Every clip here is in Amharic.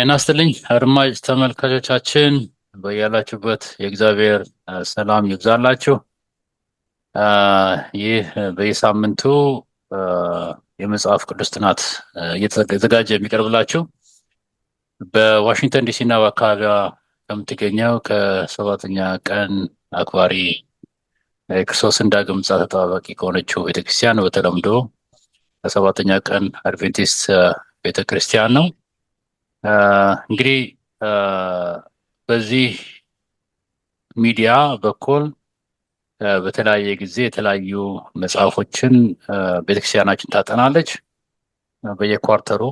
ናስትልኝ አድማጭ ተመልካቾቻችን በያላችሁበት የእግዚአብሔር ሰላም ይብዛላችሁ። ይህ በየሳምንቱ የመጽሐፍ ቅዱስ ጥናት እየተዘጋጀ የሚቀርብላችሁ በዋሽንግተን ዲሲ እና በአካባቢዋ ከምትገኘው ከሰባተኛ ቀን አክባሪ የክርስቶስን ዳግም ምጽአት ተጠባባቂ ከሆነችው ቤተክርስቲያን በተለምዶ ከሰባተኛ ቀን አድቬንቲስት ቤተክርስቲያን ነው። እንግዲህ በዚህ ሚዲያ በኩል በተለያየ ጊዜ የተለያዩ መጽሐፎችን ቤተክርስቲያናችን ታጠናለች። በየኳርተሩ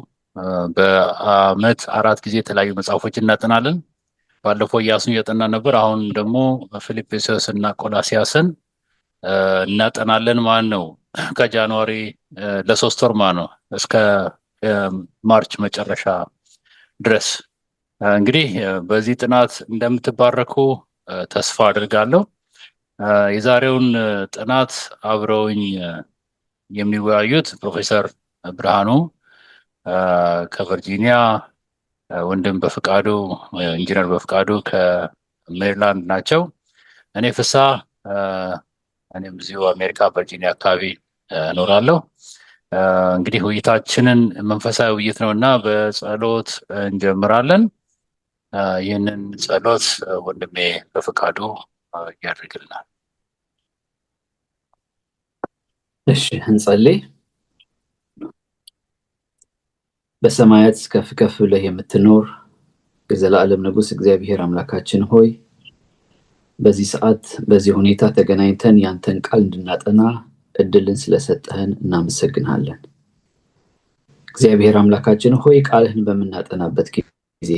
በአመት 4 ጊዜ የተለያዩ መጽሐፎችን እናጠናለን። ባለፈው ኢያሱን እያጠናን ነበር። አሁን ደግሞ ፊልጵስዩስ እና ቆላሲያስን እናጠናለን ማለት ነው። ከጃንዋሪ ለ3 ወር ማለት ነው እስከ ማርች መጨረሻ ድረስ። እንግዲህ በዚህ ጥናት እንደምትባረኩ ተስፋ አድርጋለሁ። የዛሬውን ጥናት አብረውኝ የሚወያዩት ፕሮፌሰር ብርሃኑ ከቨርጂኒያ፣ ወንድም በፍቃዱ ኢንጂነር በፍቃዱ ከሜሪላንድ ናቸው። እኔ ፍሳ እኔም እዚሁ አሜሪካ ቨርጂኒያ አካባቢ እኖራለሁ። እንግዲህ ውይይታችንን መንፈሳዊ ውይይት ነው እና በጸሎት እንጀምራለን። ይህንን ጸሎት ወንድሜ በፍቃዱ ያደርግልናል። እሺ እንጸልይ። በሰማያት ከፍ ከፍ ብለህ የምትኖር የዘላለም ንጉሥ እግዚአብሔር አምላካችን ሆይ በዚህ ሰዓት በዚህ ሁኔታ ተገናኝተን ያንተን ቃል እንድናጠና እድልን ስለሰጠህን እናመሰግናለን። እግዚአብሔር አምላካችን ሆይ ቃልህን በምናጠናበት ጊዜ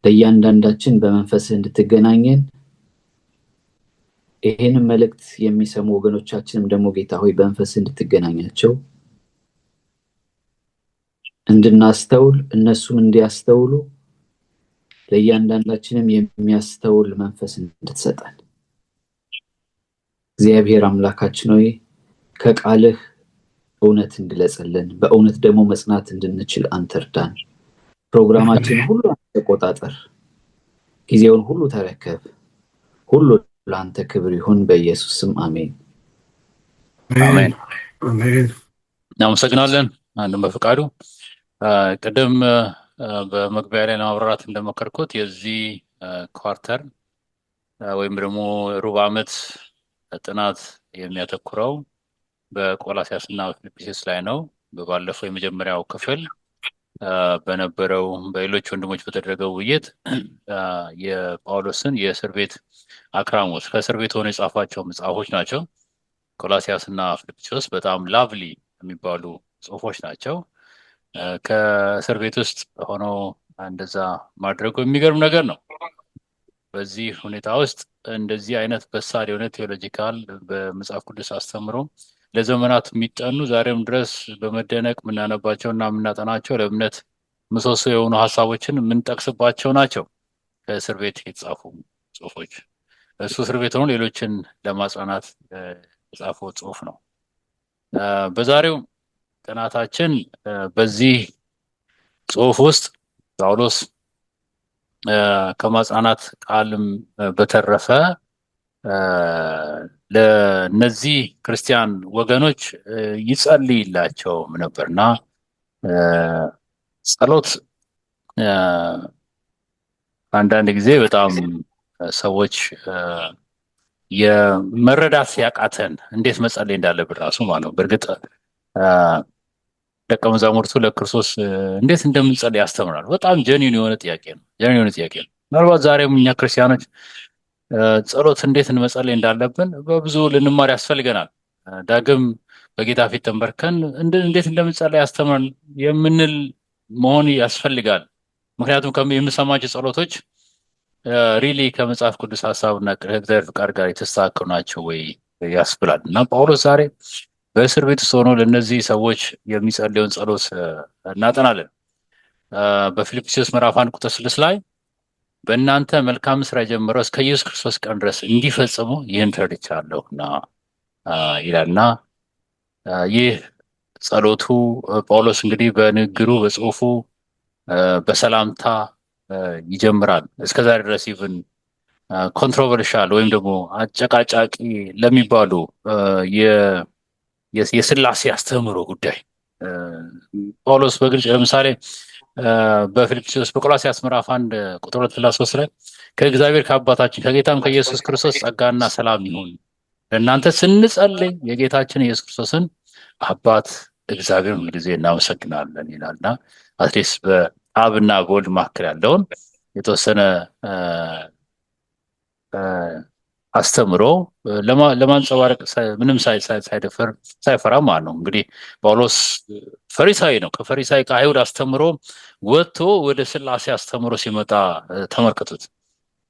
ለእያንዳንዳችን በመንፈስህ እንድትገናኘን ይህንን መልእክት የሚሰሙ ወገኖቻችንም ደግሞ ጌታ ሆይ በመንፈስህ እንድትገናኛቸው እንድናስተውል እነሱም እንዲያስተውሉ ለእያንዳንዳችንም የሚያስተውል መንፈስ እንድትሰጠን እግዚአብሔር አምላካችን ሆይ ከቃልህ እውነትን ግለጽልን፣ በእውነት ደግሞ መጽናት እንድንችል አንተ እርዳን። ፕሮግራማችን ሁሉ ተቆጣጠር፣ ጊዜውን ሁሉ ተረከብ። ሁሉ ለአንተ ክብር ይሁን፣ በኢየሱስ ስም አሜን። አሜን አሜን። እናመሰግናለን አንድም በፍቃዱ። ቅድም በመግቢያ ላይ ለማብራራት እንደሞከርኩት የዚህ ኳርተር ወይም ደግሞ ሩብ ዓመት ጥናት የሚያተኩረው በቆላሲያስ እና ፊልጵስዩስ ላይ ነው። በባለፈው የመጀመሪያው ክፍል በነበረው በሌሎች ወንድሞች በተደረገው ውይይት የጳውሎስን የእስር ቤት አክራሞስ ከእስር ቤት ሆኖ የጻፋቸው መጽሐፎች ናቸው። ቆላሲያስ እና ፊልጵስዩስ በጣም ላቭሊ የሚባሉ ጽሁፎች ናቸው። ከእስር ቤት ውስጥ ሆኖ እንደዛ ማድረጉ የሚገርም ነገር ነው። በዚህ ሁኔታ ውስጥ እንደዚህ አይነት በሳል የሆነ ቴዎሎጂካል በመጽሐፍ ቅዱስ አስተምሮ ለዘመናት የሚጠኑ ዛሬም ድረስ በመደነቅ የምናነባቸው እና የምናጠናቸው ለእምነት ምሰሶ የሆኑ ሀሳቦችን የምንጠቅስባቸው ናቸው። ከእስር ቤት የተጻፉ ጽሁፎች እሱ እስር ቤት ሆኖ ሌሎችን ለማጽናናት የጻፈው ጽሁፍ ነው። በዛሬው ጥናታችን በዚህ ጽሁፍ ውስጥ ጳውሎስ ከማጽናናት ቃልም በተረፈ ለነዚህ ክርስቲያን ወገኖች ይጸልይላቸውም ነበርና ጸሎት አንዳንድ ጊዜ በጣም ሰዎች የመረዳት ያቃተን እንዴት መጸለይ እንዳለብን ራሱ ማለት ነው። በእርግጥ ደቀ መዛሙርቱ ለክርስቶስ እንዴት እንደምንጸልይ ያስተምራሉ። በጣም ጀኒን የሆነ ጥያቄ ነው። ምናልባት ዛሬም እኛ ክርስቲያኖች ጸሎት እንዴት እንመጸለይ እንዳለብን በብዙ ልንማር ያስፈልገናል። ዳግም በጌታ ፊት ተንበርከን እንዴት እንደምንጸልይ ያስተምረን የምንል መሆን ያስፈልጋል። ምክንያቱም የምንሰማቸው ጸሎቶች ሪሊ ከመጽሐፍ ቅዱስ ሐሳብና ከእግዚአብሔር ፍቃድ ጋር የተስተካከሉ ናቸው ወይ ያስብላል። እና ጳውሎስ ዛሬ በእስር ቤት ውስጥ ሆኖ ለእነዚህ ሰዎች የሚጸልየውን ጸሎት እናጠናለን። በፊልጵስዩስ ምዕራፍ 1 ቁጥር 6 ላይ በእናንተ መልካም ስራ የጀመረው እስከ ኢየሱስ ክርስቶስ ቀን ድረስ እንዲፈጽሙ ይህን ተረድቻለሁና ይላልና ይህ ጸሎቱ ጳውሎስ እንግዲህ በንግግሩ በጽሁፉ በሰላምታ ይጀምራል። እስከዛሬ ድረስ ኢቭን ኮንትሮቨርሻል ወይም ደግሞ አጨቃጫቂ ለሚባሉ የስላሴ አስተምህሮ ጉዳይ ጳውሎስ በግልጽ ለምሳሌ በፊልጵስዩስ በቆላስይስ ምዕራፍ 1 ቁጥር 2-3 ላይ ከእግዚአብሔር ከአባታችን ከጌታም ከኢየሱስ ክርስቶስ ጸጋና ሰላም ይሁን ለእናንተ ስንጸልይ የጌታችን ኢየሱስ ክርስቶስን አባት እግዚአብሔርን ሁልጊዜ እናመሰግናለን ይላልና አትሊስት በአብና በወልድ መካከል ያለውን የተወሰነ አስተምሮ ለማንጸባረቅ ምንም ሳይደፈር ሳይፈራ ማለት ነው። እንግዲህ ጳውሎስ ፈሪሳዊ ነው። ከፈሪሳዊ ከአይሁድ አስተምሮ ወጥቶ ወደ ስላሴ አስተምሮ ሲመጣ ተመልከቱት።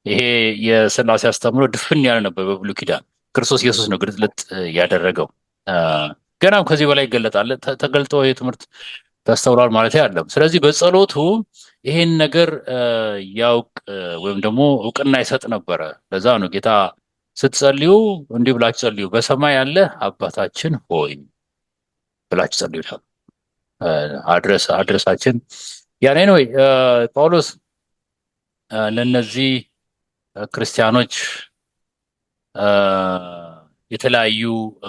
ይሄ የስላሴ አስተምሮ ድፍን ያለ ነበር በብሉይ ኪዳን። ክርስቶስ ኢየሱስ ነው ግልጥልጥ ያደረገው። ገናም ከዚህ በላይ ይገለጣል። ተገልጦ ይህ ትምህርት ተስተውሏል ማለት አይደለም። ስለዚህ በጸሎቱ ይሄን ነገር ያውቅ ወይም ደግሞ እውቅና ይሰጥ ነበረ። ለዛ ነው ጌታ ስትጸልዩ እንዲህ ብላችሁ ጸልዩ፣ በሰማይ ያለ አባታችን ሆይ ብላችሁ ጸልዩ ይላል። አድረሳችን ያኔ ነው። ጳውሎስ ለነዚህ ክርስቲያኖች የተለያዩ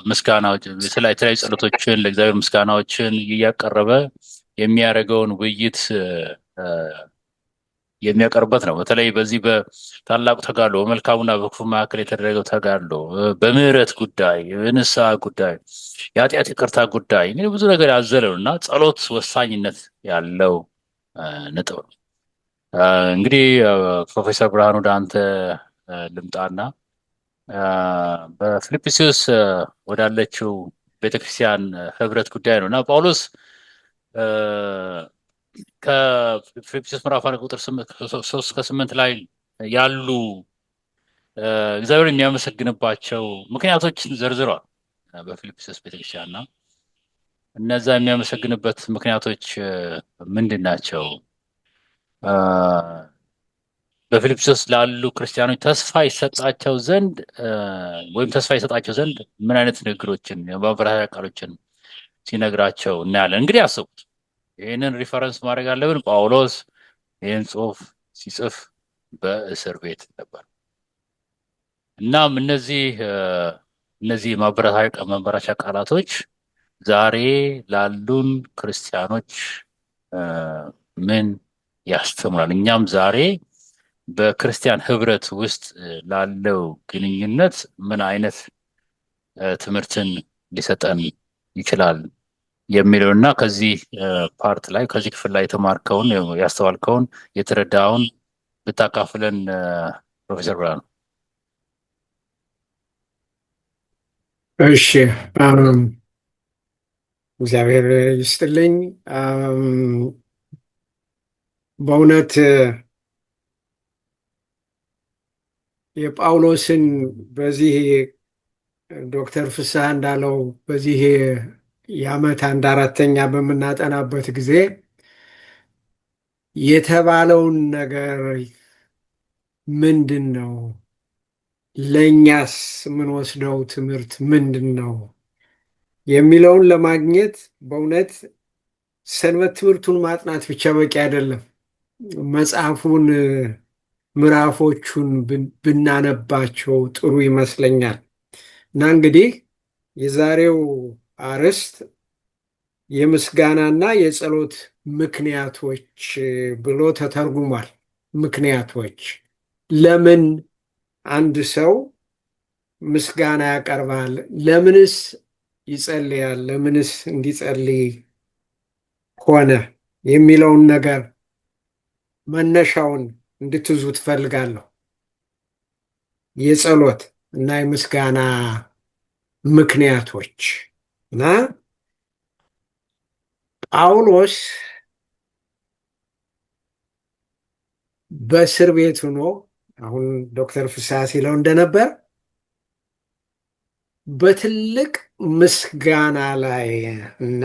ምስጋናዎች የተለያዩ ጸሎቶችን ለእግዚአብሔር ምስጋናዎችን እያቀረበ የሚያደርገውን ውይይት የሚያቀርበት ነው። በተለይ በዚህ በታላቁ ተጋድሎ በመልካሙና በክፉ መካከል የተደረገው ተጋድሎ፣ በምህረት ጉዳይ፣ በንስሐ ጉዳይ፣ የኃጢአት ይቅርታ ጉዳይ እንግዲህ ብዙ ነገር ያዘለ ነው እና ጸሎት ወሳኝነት ያለው ነጥብ ነው። እንግዲህ ፕሮፌሰር ብርሃኑ ወደ አንተ ልምጣና በፊልጵስዩስ ወዳለችው ቤተክርስቲያን ህብረት ጉዳይ ነው እና ጳውሎስ ከፊልጵስዩስ ምዕራፍ 1 ቁጥር 3-8 ላይ ያሉ እግዚአብሔር የሚያመሰግንባቸው ምክንያቶችን ዘርዝሯል በፊልጵስዩስ ቤተክርስቲያን እና እነዛ የሚያመሰግንበት ምክንያቶች ምንድን ናቸው? በፊልጵስዩስ ላሉ ክርስቲያኖች ተስፋ ይሰጣቸው ዘንድ ወይም ተስፋ ይሰጣቸው ዘንድ ምን አይነት ንግግሮችን የማበረታቻ ቃሎችን ሲነግራቸው እናያለን። እንግዲህ አስቡት፣ ይህንን ሪፈረንስ ማድረግ አለብን። ጳውሎስ ይህን ጽሑፍ ሲጽፍ በእስር ቤት ነበር። እናም እነዚህ ማበረታቻ ቃላቶች ዛሬ ላሉን ክርስቲያኖች ምን ያስተምራል? እኛም ዛሬ በክርስቲያን ህብረት ውስጥ ላለው ግንኙነት ምን አይነት ትምህርትን ሊሰጠን ይችላል የሚለው እና ከዚህ ፓርት ላይ ከዚህ ክፍል ላይ የተማርከውን ያስተዋልከውን የተረዳውን ብታካፍለን ፕሮፌሰር ብርሃኑ። እሺ፣ እግዚአብሔር ይስጥልኝ። በእውነት የጳውሎስን በዚህ ዶክተር ፍስሐ እንዳለው በዚህ የዓመት 1/4ኛ በምናጠናበት ጊዜ የተባለውን ነገር ምንድን ነው፣ ለእኛስ የምንወስደው ትምህርት ምንድን ነው የሚለውን ለማግኘት በእውነት ሰንበት ትምህርቱን ማጥናት ብቻ በቂ አይደለም። መጽሐፉን ምዕራፎቹን ብናነባቸው ጥሩ ይመስለኛል። እና እንግዲህ የዛሬው አርዕስት የምስጋናና የጸሎት ምክንያቶች ብሎ ተተርጉሟል። ምክንያቶች፣ ለምን አንድ ሰው ምስጋና ያቀርባል? ለምንስ ይጸልያል? ለምንስ እንዲጸልይ ሆነ የሚለውን ነገር መነሻውን እንድትዙ ትፈልጋለሁ። የጸሎት እና የምስጋና ምክንያቶች እና ጳውሎስ በእስር ቤት ሆኖ አሁን ዶክተር ፍስሐ ሲለው እንደነበር በትልቅ ምስጋና ላይ እና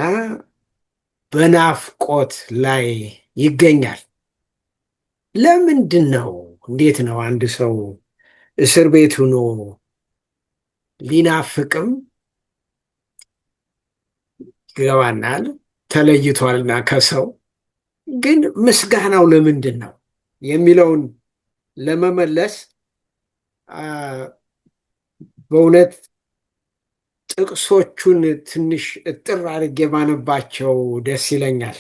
በናፍቆት ላይ ይገኛል። ለምንድን ነው? እንዴት ነው አንድ ሰው እስር ቤት ሆኖ ሊናፍቅም ይገባናል፣ ተለይቷልና ከሰው ግን ምስጋናው ለምንድን ነው የሚለውን ለመመለስ በእውነት ጥቅሶቹን ትንሽ እጥር አድርጌ ባነባቸው ደስ ይለኛል።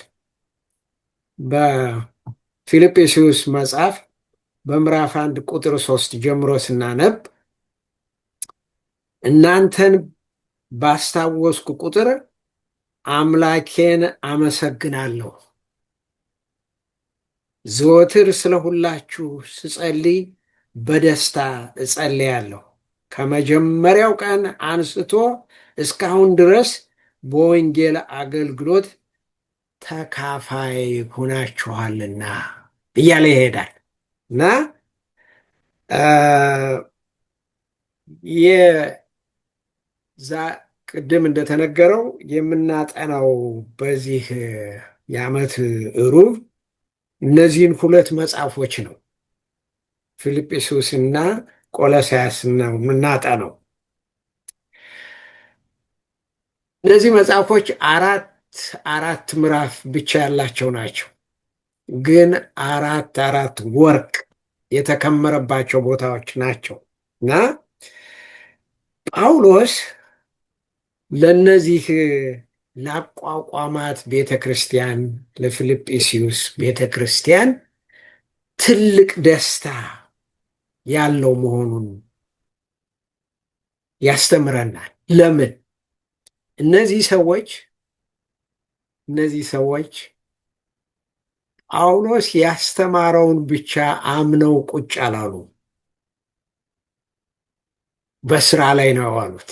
በፊልጵስዩስ መጽሐፍ በምዕራፍ 1 ቁጥር 3 ጀምሮ ስናነብ እናንተን ባስታወስኩ ቁጥር አምላኬን አመሰግናለሁ፣ ዘወትር ስለ ሁላችሁ ስጸልይ በደስታ እጸልያለሁ። ከመጀመሪያው ቀን አንስቶ እስካሁን ድረስ በወንጌል አገልግሎት ተካፋይ ሆናችኋልና እያለ ይሄዳል እና ቅድም እንደተነገረው የምናጠናው በዚህ የዓመት ሩብ እነዚህን ሁለት መጽሐፎች ነው፣ ፊልጵስዩስ እና ቆሎስያስ ነው የምናጠናው። እነዚህ መጽሐፎች አራት ምዕራፍ ብቻ ያላቸው ናቸው፣ ግን አራት ወርቅ የተከመረባቸው ቦታዎች ናቸው እና ጳውሎስ ለነዚህ ለአቋቋማት ቤተ ክርስቲያን ለፊልጵስዩስ ቤተ ክርስቲያን ትልቅ ደስታ ያለው መሆኑን ያስተምረናል። ለምን? እነዚህ ሰዎች ጳውሎስ ያስተማረውን ብቻ አምነው ቁጭ አላሉ፣ በስራ ላይ ነው ያዋሉት።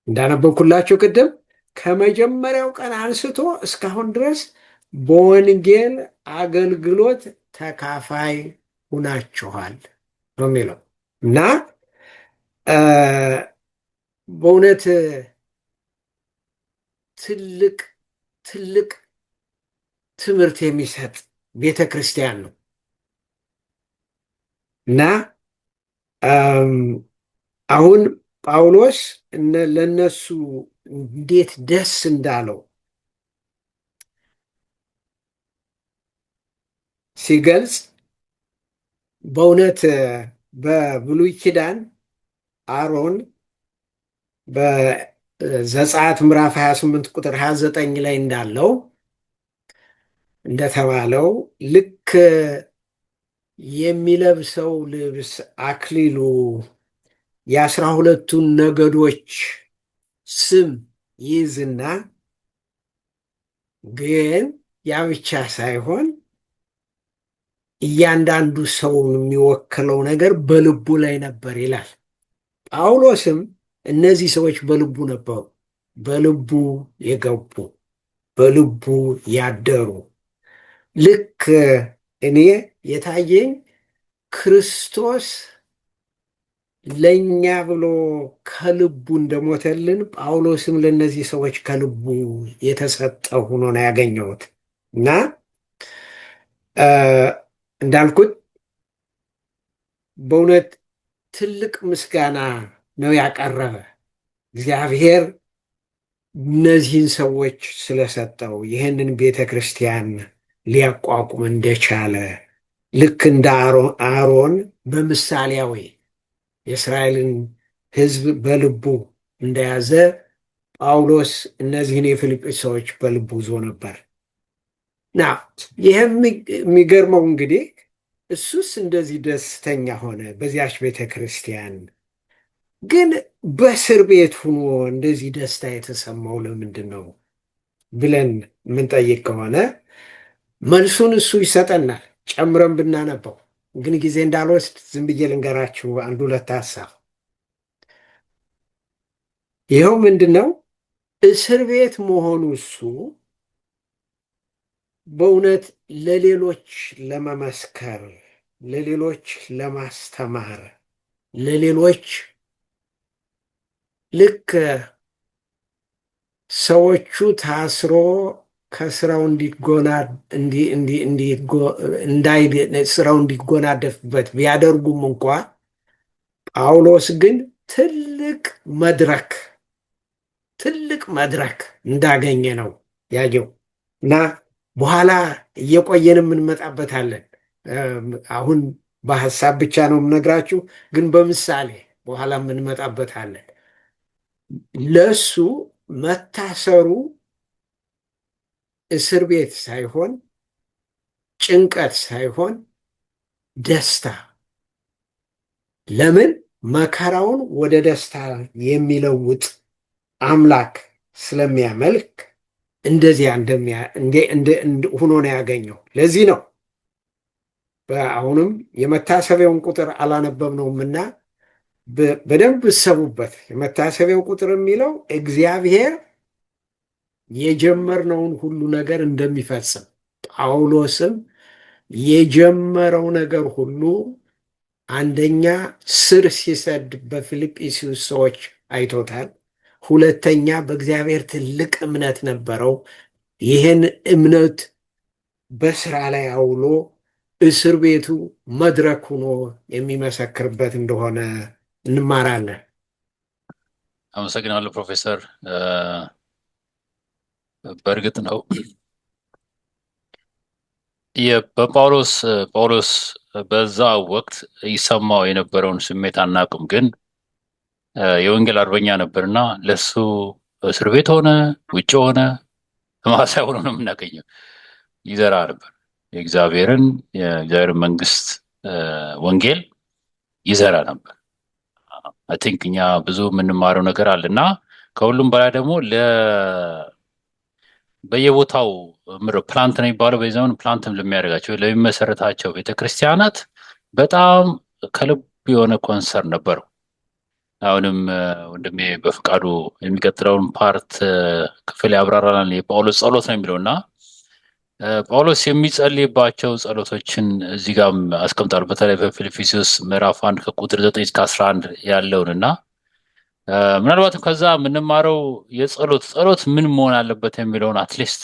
እንዳነበብኩላችሁ ቅድም ከመጀመሪያው ቀን አንስቶ እስካሁን ድረስ በወንጌል አገልግሎት ተካፋይ ሁናችኋል ነው የሚለው እና በእውነት ትልቅ ትምህርት የሚሰጥ ቤተ ክርስቲያን ነው እና አሁን ጳውሎስ ለነሱ እንዴት ደስ እንዳለው ሲገልጽ በእውነት በብሉይ ኪዳን አሮን በዘጸአት ምዕራፍ 28 ቁጥር 29 ላይ እንደተባለው ልክ የሚለብሰው ልብስ አክሊሉ የ12ቱን ነገዶች ስም ይይዝና ግን ያ ብቻ ሳይሆን እያንዳንዱ ሰውን የሚወክለው ነገር በልቡ ላይ ነበር ይላል። ጳውሎስም እነዚህ ሰዎች በልቡ ነበሩ፣ በልቡ የገቡ፣ በልቡ ያደሩ። ልክ እኔ የታየኝ ክርስቶስ ለእኛ ብሎ ከልቡ እንደሞተልን ጳውሎስም ለእነዚህ ሰዎች ከልቡ የተሰጠ ሆኖ ነው ያገኘሁት እና እንዳልኩት በእውነት ትልቅ ምስጋና ነው ያቀረበ እግዚአብሔር እነዚህን ሰዎች ስለሰጠው ይህንን ቤተ ክርስቲያን ሊያቋቁም እንደቻለ ልክ እንደ አሮን በምሳሌያዊ የእስራኤልን ሕዝብ በልቡ እንደያዘ ጳውሎስ እነዚህን የፊልጵስ ሰዎች በልቡ ይዞ ነበር እና ይህም የሚገርመው እንግዲህ እሱስ እንደዚህ ደስተኛ ሆነ በዚያች ቤተ ክርስቲያን፣ ግን በእስር ቤት ሆኖ እንደዚህ ደስታ የተሰማው ለምንድን ነው ብለን የምንጠይቅ ከሆነ መልሱን እሱ ይሰጠናል ጨምረን ብናነበው። ግን ጊዜ እንዳልወስድ ዝም ብዬ ልንገራችሁ አንድ ሁለት ሀሳብ። ይኸው ምንድን ነው እስር ቤት መሆኑ እሱ በእውነት ለሌሎች ለመመስከር፣ ለሌሎች ለማስተማር፣ ለሌሎች ልክ ሰዎቹ ታስሮ ከስራው ስራው እንዲጎናደፍበት ቢያደርጉም እንኳ ጳውሎስ ግን ትልቅ መድረክ እንዳገኘ ነው ያየው እና በኋላ እየቆየንም እንመጣበታለን። አሁን በሐሳብ ብቻ ነው የምነግራችሁ፣ ግን በምሳሌ በኋላ እንመጣበታለን። ለሱ መታሰሩ እስር ቤት ሳይሆን ጭንቀት ሳይሆን ደስታ። ለምን? መከራውን ወደ ደስታ የሚለውጥ አምላክ ስለሚያመልክ እንደዚያ ሆኖ ነው ያገኘው። ለዚህ ነው አሁንም የመታሰቢያውን ቁጥር አላነበብነውምና በደንብ እሰቡበት። የመታሰቢያው ቁጥር የሚለው እግዚአብሔር የጀመርነውን ሁሉ ነገር እንደሚፈጽም፣ ጳውሎስም የጀመረው ነገር ሁሉ አንደኛ ስር ሲሰድ በፊልጵስዩስ ሰዎች አይቶታል። ሁለተኛ በእግዚአብሔር ትልቅ እምነት ነበረው። ይህን እምነት በስራ ላይ አውሎ እስር ቤቱ መድረክ ሆኖ የሚመሰክርበት እንደሆነ እንማራለን። አመሰግናለሁ ፕሮፌሰር። በእርግጥ ነው ጳውሎስ በዛ ወቅት ይሰማው የነበረውን ስሜት አናውቅም፣ ግን የወንጌል አርበኛ ነበርና ለሱ እስር ቤት ሆነ ውጭ ሆነ ተማሳይ ሆኖ ነው የምናገኘው። ይዘራ ነበር የእግዚአብሔር መንግስት ወንጌል ይዘራ ነበር። አይ ቲንክ እኛ ብዙ የምንማረው ነገር አለና ከሁሉም በላይ ደግሞ በየቦታው ፕላንት ነው የሚባለው በዛውን ፕላንትም ለሚያደርጋቸው ለሚመሰረታቸው ቤተክርስቲያናት በጣም ከልብ የሆነ ኮንሰርን ነበረው። አሁንም ወንድሜ በፍቃዱ የሚቀጥለውን ፓርት ክፍል ያብራራናል። የጳውሎስ ጸሎት ነው የሚለውና ጳውሎስ የሚጸልይባቸው ጸሎቶችን እዚህ ጋር አስቀምጣል። በተለይ በፊልጵስዩስ ምዕራፍ 1 ከቁጥር 9 እስከ 11 ያለውንና ምናልባትም ከዛ የምንማረው ጸሎት ምን መሆን አለበት የሚለውን አትሊስት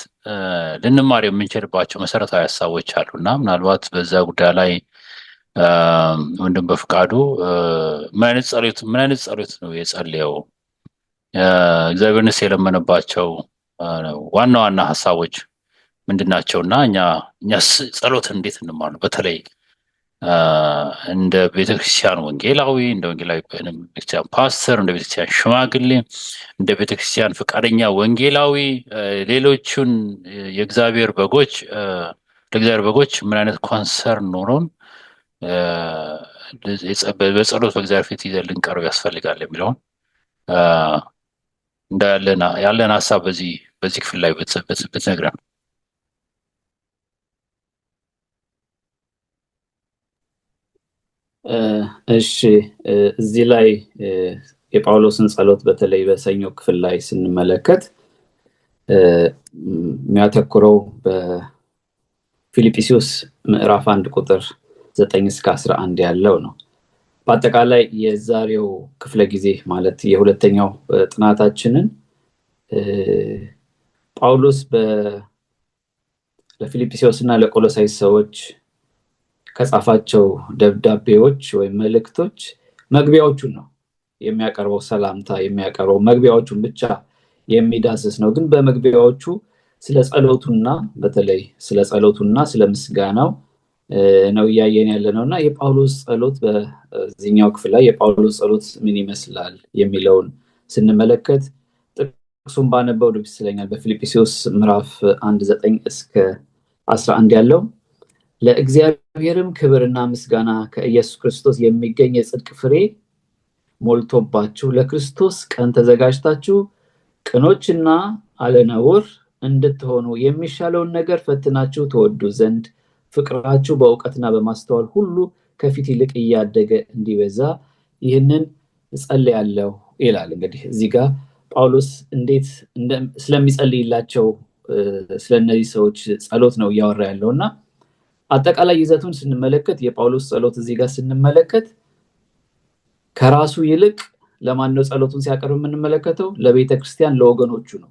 ልንማር የምንችልባቸው መሰረታዊ ሀሳቦች አሉና ምናልባት በዛ ጉዳይ ላይ ወንድም በፍቃዱ ምን አይነት ጸሎት ነው የጸለየው? እግዚአብሔርንስ የለመነባቸው ዋና ዋና ሀሳቦች ምንድናቸውና እኛ ጸሎት እንዴት እንማር ነው? በተለይ እንደ ቤተክርስቲያን ወንጌላዊ፣ እንደ ወንጌላዊ ቤተክርስቲያን ፓስተር፣ እንደ ቤተክርስቲያን ሽማግሌ፣ እንደ ቤተክርስቲያን ፈቃደኛ ወንጌላዊ ሌሎቹን የእግዚአብሔር በጎች ለእግዚአብሔር በጎች ምን አይነት ኮንሰርን ኖሮን በጸሎት በእግዚአብሔር ፊት ይዘን ልንቀርብ ያስፈልጋል የሚለውን ያለን ሀሳብ በዚህ ክፍል ላይ ብትነግረን። እሺ፣ እዚህ ላይ የጳውሎስን ጸሎት በተለይ በሰኞ ክፍል ላይ ስንመለከት የሚያተኩረው በፊልጵስዩስ ምዕራፍ 1 ቁጥር 9 እስከ 11 ያለው ነው። በአጠቃላይ የዛሬው ክፍለ ጊዜ ማለት የሁለተኛው ጥናታችንን ጳውሎስ ለፊልጵስዩስ እና ለቆሎሳይስ ሰዎች ከጻፋቸው ደብዳቤዎች ወይም መልእክቶች መግቢያዎቹን ነው የሚያቀርበው። ሰላምታ የሚያቀርበው መግቢያዎቹን ብቻ የሚዳስስ ነው። ግን በመግቢያዎቹ ስለ ጸሎቱና በተለይ ስለ ጸሎቱና ስለ ምስጋናው ነው እያየን ያለነውና የጳውሎስ ጸሎት በዚህኛው ክፍል ላይ የጳውሎስ ጸሎት ምን ይመስላል የሚለውን ስንመለከት ጥቅሱን ባነበው ደስ ይለኛል። በፊልጵስዩስ ምዕራፍ 1:9 እስከ 11 ያለው ለእግዚአብሔርም ክብርና ምስጋና ከኢየሱስ ክርስቶስ የሚገኝ የጽድቅ ፍሬ ሞልቶባችሁ ለክርስቶስ ቀን ተዘጋጅታችሁ ቅኖችና አለነውር እንድትሆኑ የሚሻለውን ነገር ፈትናችሁ ተወዱ ዘንድ ፍቅራችሁ በእውቀትና በማስተዋል ሁሉ ከፊት ይልቅ እያደገ እንዲበዛ ይህንን እጸልያለሁ ይላል። እንግዲህ እዚህ ጋር ጳውሎስ እንዴት ስለሚጸልይላቸው ስለነዚህ ሰዎች ጸሎት ነው እያወራ ያለውና አጠቃላይ ይዘቱን ስንመለከት የጳውሎስ ጸሎት እዚህ ጋር ስንመለከት ከራሱ ይልቅ ለማን ነው ጸሎቱን ሲያቀርብ የምንመለከተው? ለቤተክርስቲያን ለወገኖቹ ነው።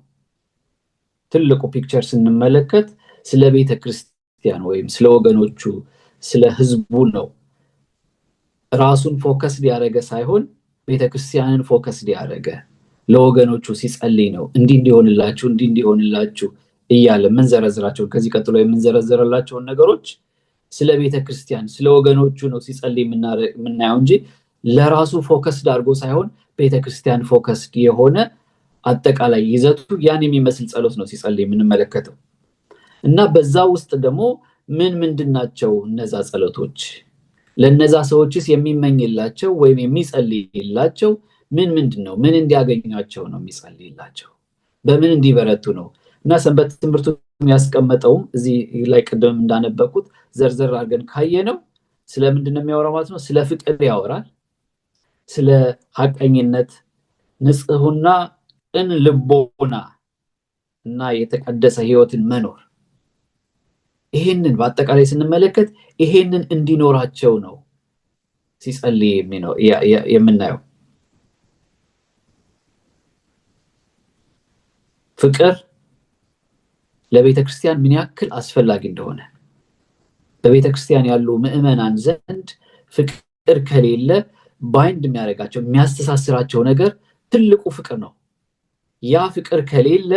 ትልቁ ፒክቸር ስንመለከት ስለ ቤተክርስቲያን ወይም ስለ ወገኖቹ ስለ ህዝቡ ነው። ራሱን ፎከስ ያደረገ ሳይሆን ቤተክርስቲያንን ፎከስ ያደረገ ለወገኖቹ ሲጸልይ ነው። እንዲሆንላችሁ እያለ የምንዘረዝራቸው ከዚህ ቀጥሎ የምንዘረዝርላቸውን ነገሮች ስለ ቤተክርስቲያን ስለ ወገኖቹ ነው ሲጸልይ የምናየው እንጂ ለራሱ ፎከስ አድርጎ ሳይሆን ቤተክርስቲያን ፎከስ የሆነ አጠቃላይ ይዘቱ ያን የሚመስል ጸሎት ነው ሲጸልይ የምንመለከተው። እና በዛ ውስጥ ደግሞ ምንድናቸው እነዛ ጸሎቶች? ለነዛ ሰዎችስ የሚመኝላቸው ወይም የሚጸልይላቸው ምንድነው? ምን እንዲያገኛቸው ነው የሚጸልይላቸው? በምን እንዲበረቱ ነው? እና ሰንበት ትምህርቱ የሚያስቀምጠውም እዚህ ላይ ቅድም እንዳነበብኩት ዘርዘር አድርገን ካየነው ስለምንድነው የሚያወራው ማለት ነው? ስለ ፍቅር ያወራል፣ ስለ ሐቀኝነት፣ ንጽህና፣ ቅን ልቦና እና የተቀደሰ ህይወትን መኖር። ይሄንን በአጠቃላይ ስንመለከት ይሄንን እንዲኖራቸው ነው ሲጸልይ የምናየው። ፍቅር ለቤተክርስቲያን ምን ያክል አስፈላጊ እንደሆነ በቤተክርስቲያን ያሉ ምዕመናን ዘንድ ፍቅር ከሌለ ባይንድ የሚያደርጋቸው የሚያስተሳስራቸው ነገር ትልቁ ፍቅር ነው። ያ ፍቅር ከሌለ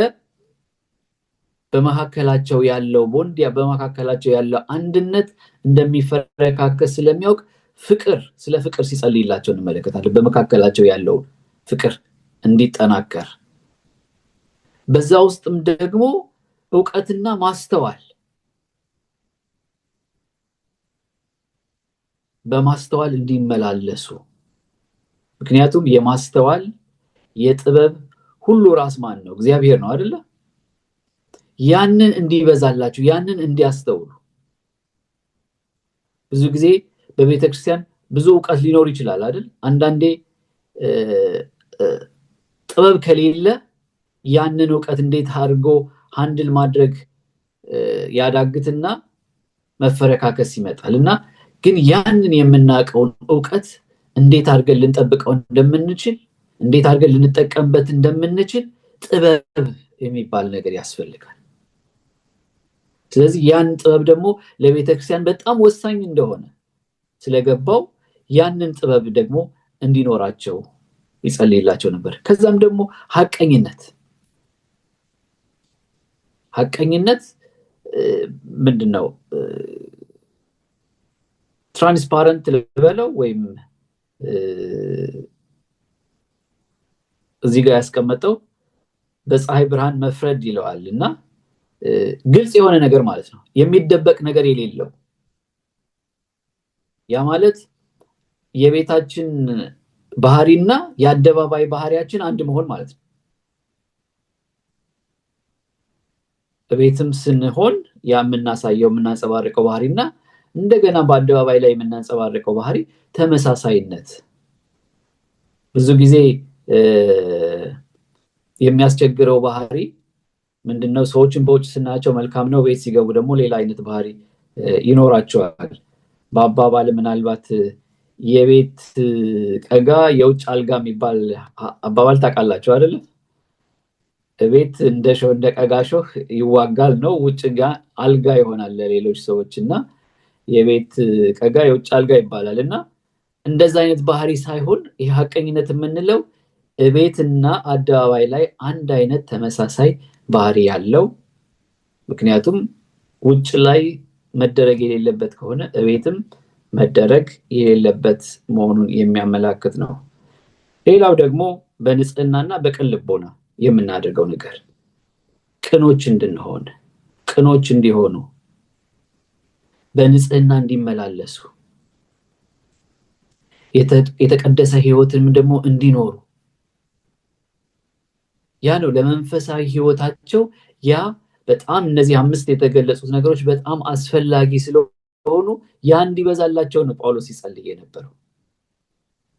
በመካከላቸው ያለው ቦንድ በመካከላቸው ያለው አንድነት እንደሚፈረካከስ ስለሚያውቅ ስለ ፍቅር ሲጸልይላቸው እንመለከታለን። በመካከላቸው ያለው ፍቅር እንዲጠናከር፣ በዛ ውስጥም ደግሞ ዕውቀትና ማስተዋል በማስተዋል እንዲመላለሱ። ምክንያቱም የማስተዋል የጥበብ ሁሉ ራስ ማን ነው? እግዚአብሔር ነው አይደለ? ያንን እንዲበዛላችሁ ያንን እንዲያስተውሉ። ብዙ ጊዜ በቤተክርስቲያን ብዙ ዕውቀት ሊኖር ይችላል አይደል? አንዳንዴ ጥበብ ከሌለ ያንን ዕውቀት እንዴት አድርጎ ሃንድል ማድረግ ያዳግትና መፈረካከስ ይመጣል። እና ግን ያንን የምናውቀውን ዕውቀት እንዴት አድርገን ልንጠብቀው እንደምንችል እንዴት አድርገን ልንጠቀምበት እንደምንችል ጥበብ የሚባል ነገር ያስፈልጋል። ስለዚህ ያን ጥበብ ደግሞ ለቤተክርስቲያን በጣም ወሳኝ እንደሆነ ስለገባው ያንን ጥበብ ደግሞ እንዲኖራቸው ይጸልይላቸው ነበር። ከዛም ደግሞ ሐቀኝነት ምንድነው? ትራንስፓረንት ልበለው ወይም እዚህ ጋር ያስቀመጠው በፀሐይ ብርሃን መፍረድ ይለዋል እና ግልጽ የሆነ ነገር ማለት ነው። የሚደበቅ ነገር የሌለው። ያ ማለት የቤታችን ባህሪና የአደባባይ ባህሪያችን አንድ መሆን ማለት ነው። በቤትም ስንሆን ያ የምናሳየው የምናንጸባርቀው ባህሪና እንደገና በአደባባይ ላይ የምናንጸባርቀው ባህሪ ተመሳሳይነት። ብዙ ጊዜ የሚያስቸግረው ባህሪ ምንድነው? ሰዎችን በውጭ ስናያቸው መልካም ነው፣ ቤት ሲገቡ ደግሞ ሌላ አይነት ባህሪ ይኖራቸዋል። በአባባል ምናልባት የቤት ቀጋ የውጭ አልጋ የሚባል አባባል ታውቃላችሁ አይደለ? ቤት እንደ ቀጋ ሾህ ይዋጋል ነው፣ ውጭ ጋር አልጋ ይሆናል ለሌሎች ሰዎች እና የቤት ቀጋ የውጭ አልጋ ይባላል። እና እንደዛ አይነት ባህሪ ሳይሆን ይህ ሐቀኝነት የምንለው ቤትና አደባባይ ላይ አንድ አይነት ተመሳሳይ ባህሪ ያለው፣ ምክንያቱም ውጭ ላይ መደረግ የሌለበት ከሆነ ቤትም መደረግ የሌለበት መሆኑን የሚያመላክት ነው። ሌላው ደግሞ በንጽህናና በቅን ልቦና የምናደርገው ነገር ቅኖች እንድንሆን፣ ቅኖች እንዲሆኑ፣ በንጽህና እንዲመላለሱ፣ የተቀደሰ ህይወትም ደግሞ እንዲኖሩ። ያ ነው ለመንፈሳዊ ህይወታቸው ያ በጣም እነዚህ 5 የተገለጹት ነገሮች በጣም አስፈላጊ ስለሆኑ ያ እንዲበዛላቸው ነው ጳውሎስ ይጸልይ የነበረው።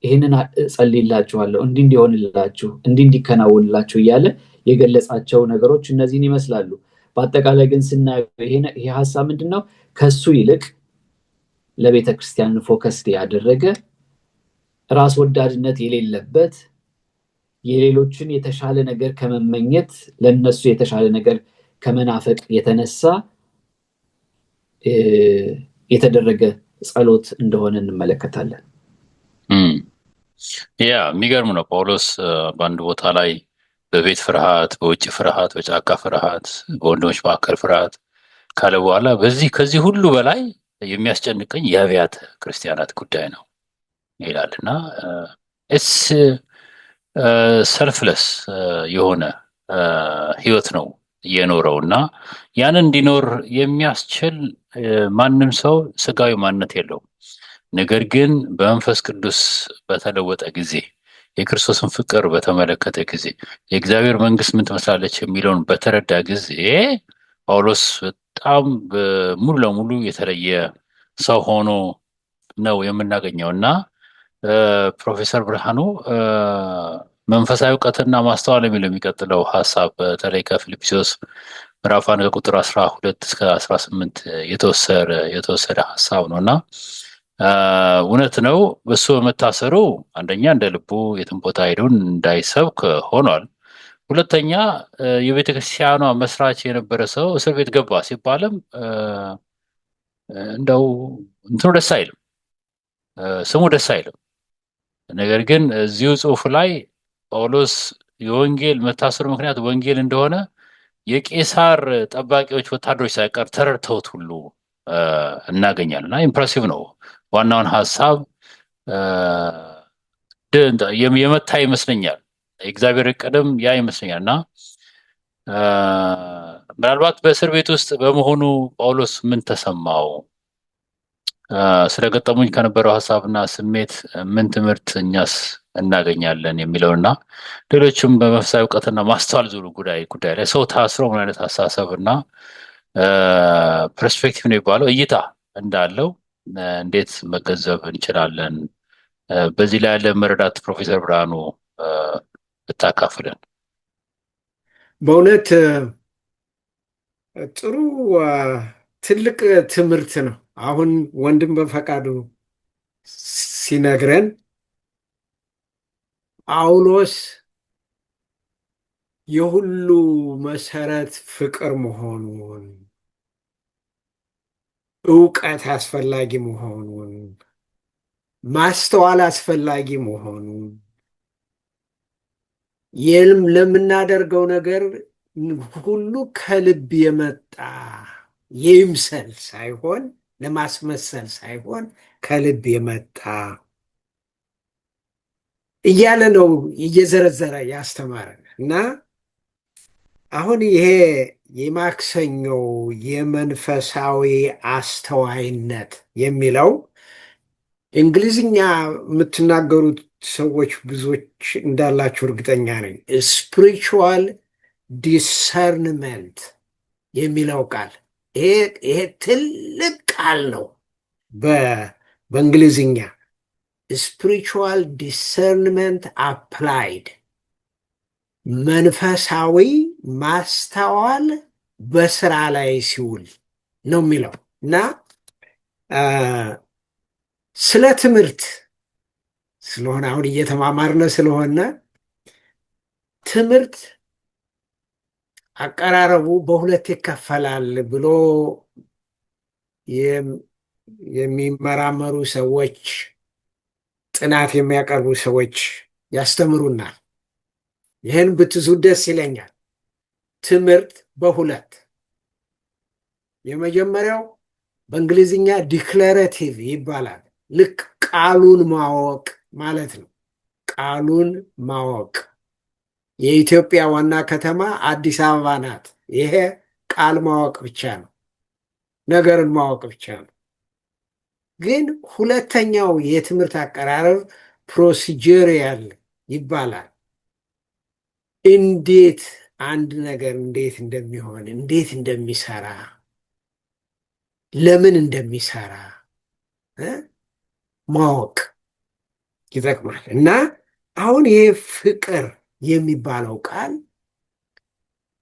ይሄንን ጸልይላችኋለሁ እንዲሆንላችሁ እንዲከናወንላችሁ እያለ የገለጻቸው ነገሮች እነዚህን ይመስላሉ። በአጠቃላይ ግን ስናየው ይሄ ሐሳብ ምንድነው? ከሱ ይልቅ ለቤተክርስቲያን ፎከስ ያደረገ ራስ ወዳድነት የሌለበት የሌሎችን የተሻለ ነገር ከመመኘት ለነሱ የተሻለ ነገር ከመናፈቅ የተነሳ የተደረገ ጸሎት እንደሆነ እንመለከታለን። የሚገርም ነው። ጳውሎስ በአንድ ቦታ ላይ በቤት ፍርሃት፣ በውጭ ፍርሃት፣ በጫካ ፍርሃት፣ በወንድሞች መካከል ፍርሃት ካለ በኋላ ከዚህ ሁሉ በላይ የሚያስጨንቀኝ የአብያተ ክርስቲያናት ጉዳይ ነው ይላል እና ኢትስ ሰልፍለስ የሆነ ህይወት ነው የኖረው እና ያንን እንዲኖር የሚያስችል ማንም ሰው ስጋዊ ማንነት የለውም። ነገር ግን በመንፈስ ቅዱስ በተለወጠ ጊዜ የክርስቶስን ፍቅር በተመለከተ ጊዜ የእግዚአብሔር መንግስት ምን ትመስላለች የሚለውን በተረዳ ጊዜ ጳውሎስ በጣም ሙሉ ለሙሉ የተለየ ሰው ሆኖ ነው የምናገኘው እና ፕሮፌሰር ብርሃኑ መንፈሳዊ እውቀትና ማስተዋል የሚለው የሚቀጥለው ሀሳብ በተለይ ከፊልጵስዩስ ምዕራፍ 1 ከቁጥር 12 እስከ 18 የተወሰደ ሀሳብ ነው እና እውነት ነው። እሱ በመታሰሩ አንደኛ እንደ ልቡ የትም ቦታ ሄደውን እንዳይሰብክ ሆኗል። ሁለተኛ የቤተ ክርስቲያኗ መስራች የነበረ ሰው እስር ቤት ገባ ሲባልም እንደው እንትኑ ደስ አይልም፣ ስሙ ደስ አይልም። ነገር ግን እዚሁ ጽሑፍ ላይ ጳውሎስ የወንጌል መታሰሩ ምክንያት ወንጌል እንደሆነ የቄሳር ጠባቂዎች ወታደሮች ሳይቀር ተረድተውት ሁሉ እናገኛለን እና ኢምፕሬሲቭ ነው። ዋናውን ሀሳብ የመታ ይመስለኛል። የእግዚአብሔር እቅድም ያ ይመስለኛል እና ምናልባት በእስር ቤት ውስጥ በመሆኑ ጳውሎስ ምን ተሰማው? ስለገጠሙኝ ከነበረው ሀሳብና ስሜት ምን ትምህርት እኛስ እናገኛለን የሚለውና ሌሎችም በመንፈሳዊ እውቀትና ማስተዋል ዙሩ ጉዳይ ላይ ሰው ታስሮ ምን አይነት አስተሳሰብ እና ፐርስፔክቲቭ ነው የሚባለው እይታ እንዳለው እንዴት መገንዘብ እንችላለን? በዚህ ላይ ያለ መረዳት ፕሮፌሰር ብርሃኑ ብታካፍለን። በእውነት ጥሩ ትልቅ ትምህርት ነው። አሁን ወንድም በፈቃዱ ሲነግረን ጳውሎስ የሁሉ መሰረት ፍቅር መሆኑን፣ እውቀት አስፈላጊ መሆኑን፣ ማስተዋል አስፈላጊ መሆኑን ለምናደርገው ነገር ሁሉ ከልብ የመጣ የይምሰል ሳይሆን ለማስመሰል ሳይሆን ከልብ የመጣ እያለ ነው እየዘረዘረ ያስተማረን እና አሁን ይሄ የማክሰኞው የመንፈሳዊ አስተዋይነት የሚለው እንግሊዝኛ የምትናገሩት ሰዎች ብዙዎች እንዳላችሁ እርግጠኛ ነኝ። ስፒሪቹዋል ዲሰርንመንት የሚለው ቃል ይሄ ትልቅ ቃል ነው። በእንግሊዝኛ ስፒሪቹዋል ዲሰርንመንት አፕላይድ፣ መንፈሳዊ ማስተዋል በስራ ላይ ሲውል ነው የሚለው እና ስለ ትምህርት ስለሆነ አሁን እየተማማርነ ስለሆነ ትምህርት አቀራረቡ በሁለት ይከፈላል ብሎ የሚመራመሩ ሰዎች፣ ጥናት የሚያቀርቡ ሰዎች ያስተምሩናል። ይህን ብትዙ ደስ ይለኛል። ትምህርት በሁለት፣ የመጀመሪያው በእንግሊዝኛ ዲክለሬቲቭ ይባላል። ልክ ቃሉን ማወቅ ማለት ነው። ቃሉን ማወቅ። የኢትዮጵያ ዋና ከተማ አዲስ አበባ ናት። ይሄ ቃል ማወቅ ብቻ ነው፣ ነገርን ማወቅ ብቻ ነው። ግን ሁለተኛው የትምህርት አቀራረብ ፕሮሲጀሪያል ይባላል። እንዴት አንድ ነገር እንዴት እንደሚሆን፣ እንዴት እንደሚሰራ፣ ለምን እንደሚሰራ ማወቅ ይጠቅማል እና አሁን ይሄ ፍቅር የሚባለው ቃል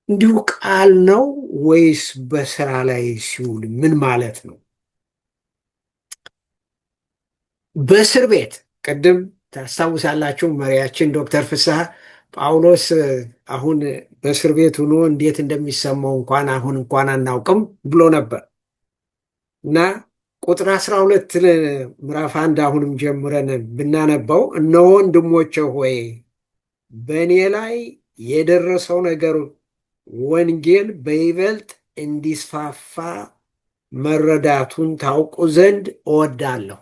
እንዲሁ ቃል ነው ወይስ በስራ ላይ ሲውል ምን ማለት ነው? በእስር ቤት ቅድም ታስታውሳላችሁ መሪያችን ዶክተር ፍስሐ ጳውሎስ አሁን በእስር ቤት ሆኖ እንዴት እንደሚሰማው እንኳን አናውቅም ብሎ ነበር እና ቁጥር 12 ምዕራፍ 1 አሁንም ጀምረን ብናነባው እነሆ ወንድሞቼ ሆይ በእኔ ላይ የደረሰው ነገር ወንጌል በይበልጥ እንዲስፋፋ መረዳቱን ታውቁ ዘንድ እወዳለሁ።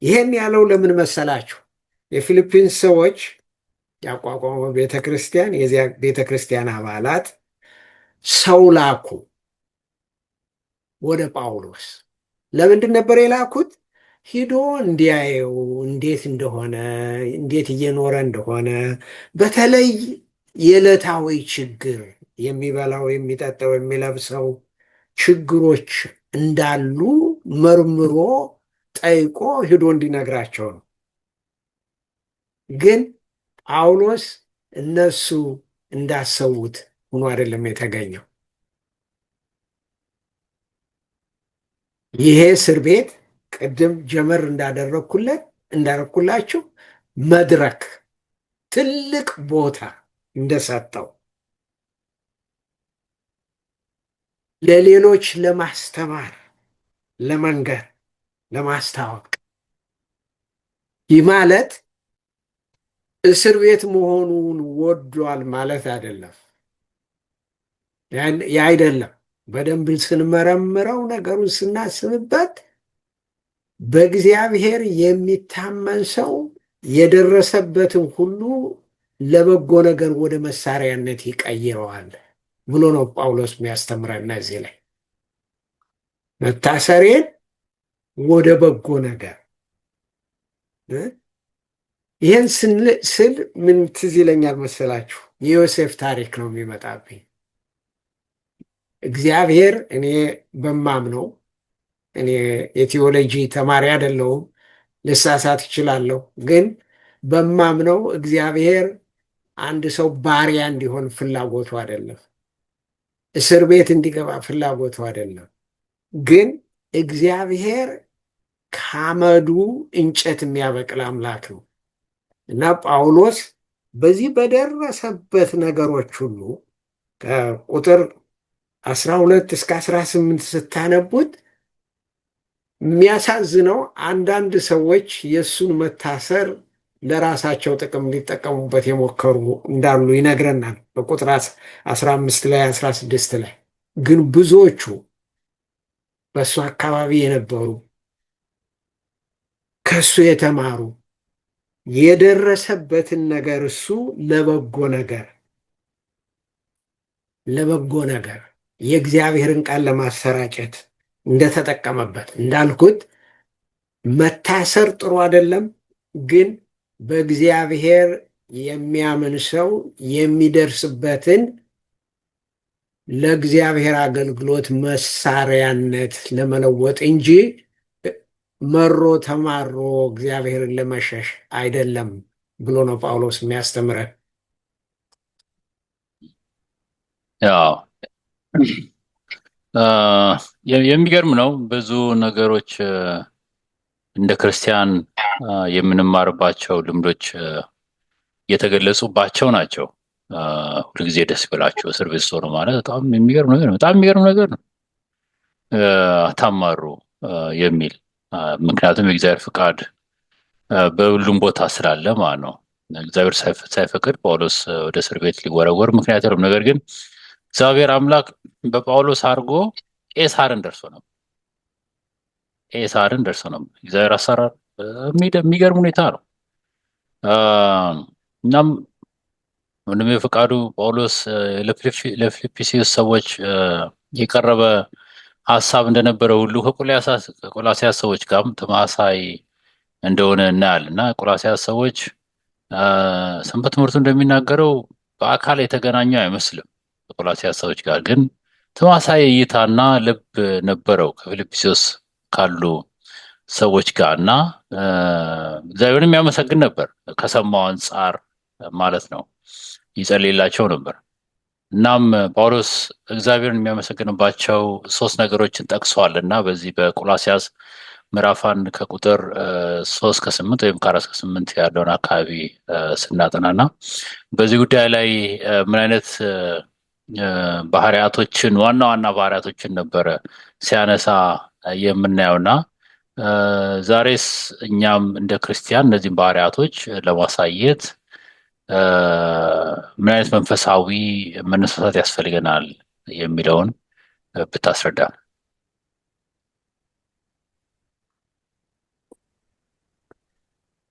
ይህን ያለው ለምን መሰላችሁ? የፊሊፒንስ ሰዎች ያቋቋመው ቤተክርስቲያን፣ የዚያ ቤተክርስቲያን አባላት ሰው ላኩ ወደ ጳውሎስ። ለምንድን ነበር የላኩት? ሂዶ እንዲያየው እንዴት እንደሆነ፣ እንዴት እየኖረ እንደሆነ፣ በተለይ የዕለታዊ ችግር የሚበላው፣ የሚጠጣው፣ የሚለብሰው ችግሮች እንዳሉ መርምሮ ጠይቆ ሂዶ እንዲነግራቸው ነው። ግን ጳውሎስ እነሱ እንዳሰቡት ሆኖ አይደለም የተገኘው። ይሄ እስር ቤት ቅድም ጀመር እንዳደረኩላችሁ መድረክ ትልቅ ቦታ እንደሰጠው ለሌሎች ለማስተማር፣ ለመንገር፣ ለማስታወቅ። ይህ ማለት እስር ቤት መሆኑን ወዷል ማለት አይደለም። ያ አይደለም። በደንብ ስንመረምረው ነገሩን ስናስብበት በእግዚአብሔር የሚታመን ሰው የደረሰበትን ሁሉ ለበጎ ነገር ወደ መሳሪያነት ይቀይረዋል ብሎ ነው ጳውሎስ የሚያስተምረን። እዚህ ላይ መታሰሬን ወደ በጎ ነገር፣ ይህን ስል ምን ትዝ ይለኛል መሰላችሁ? የዮሴፍ ታሪክ ነው የሚመጣብኝ። እግዚአብሔር እኔ በማምነው፣ እኔ የቴዎሎጂ ተማሪ አይደለሁም፣ ልሳሳት እችላለሁ። ግን በማምነው እግዚአብሔር አንድ ሰው ባሪያ እንዲሆን ፍላጎቱ አይደለም፣ እስር ቤት እንዲገባ ፍላጎቱ አይደለም። ግን እግዚአብሔር ከአመዱ እንጨት የሚያበቅል አምላክ ነው እና ጳውሎስ በዚህ በደረሰበት ነገሮች ሁሉ ከቁጥር 12 እስከ 18 ስታነቡት የሚያሳዝነው አንዳንድ ሰዎች የእሱን መታሰር ለራሳቸው ጥቅም ሊጠቀሙበት የሞከሩ እንዳሉ ይነግረናል። በቁጥር 15 ላይ 16 ላይ ግን ብዙዎቹ በእሱ አካባቢ የነበሩ ከእሱ የተማሩ የደረሰበትን ነገር እሱ ለበጎ ነገር የእግዚአብሔርን ቃል ለማሰራጨት እንደተጠቀመበት፣ እንዳልኩት መታሰር ጥሩ አይደለም፣ ግን በእግዚአብሔር የሚያምን ሰው የሚደርስበትን ለእግዚአብሔር አገልግሎት መሳሪያነት ለመለወጥ እንጂ መሮ ተማሮ እግዚአብሔርን ለመሸሽ አይደለም ብሎ ነው ጳውሎስ የሚያስተምረን። ያው የሚገርም ነው። ብዙ ነገሮች እንደ ክርስቲያን የምንማርባቸው ልምዶች የተገለጹባቸው ናቸው። ሁልጊዜ ደስ ብላችሁ እስር ቤት ሆኖ ማለት በጣም የሚገርም ነገር ነው። በጣም የሚገርም ነገር ነው። አታማሩ የሚል ምክንያቱም የእግዚአብሔር ፍቃድ በሁሉም ቦታ ስላለ ማለት ነው። እግዚአብሔር ሳይፈቅድ ጳውሎስ ወደ እስር ቤት ሊወረወር ምክንያት የለም። ነገር ግን እግዚአብሔር አምላክ በጳውሎስ አድርጎ ቄሳርን ደርሶ ነው። እግዚአብሔር አሰራር የሚገርም ሁኔታ ነው። እናም ወንድሜ ፈቃዱ ጳውሎስ ለፊልጵስዩስ ሰዎች የቀረበ ሀሳብ እንደነበረ ሁሉ ከቆላስያስ ሰዎች ጋርም ተመሳሳይ እንደሆነ እናያለን እና ቆላስያስ ሰዎች ሰንበት ትምህርቱ እንደሚናገረው በአካል የተገናኙ አይመስልም። ከቆላስያስ ሰዎች ጋር ግን ተመሳሳይ እይታና ልብ ነበረው ከፊልጵስዩስ ካሉ ሰዎች ጋር እና እግዚአብሔርን የሚያመሰግን ነበር። ከሰማው አንጻር ማለት ነው፣ ይጸልይላቸው ነበር። እናም ጳውሎስ እግዚአብሔርን የሚያመሰግንባቸው 3 ነገሮችን ጠቅሰዋል እና በዚህ በቆላስያስ ምዕራፍ 1 ከቁጥር 3 ከ8 ወይም ከ4 ከ8 ያለውን አካባቢ ስናጠናና በዚህ ጉዳይ ላይ ምን አይነት ባህሪያቶችን ዋና ባህሪያቶችን ነበረ ሲያነሳ የምናየውና ዛሬስ እኛም እንደ ክርስቲያን እነዚህን ባህሪያቶች ለማሳየት ምን አይነት መንፈሳዊ መነሳሳት ያስፈልገናል የሚለውን ብታስረዳ።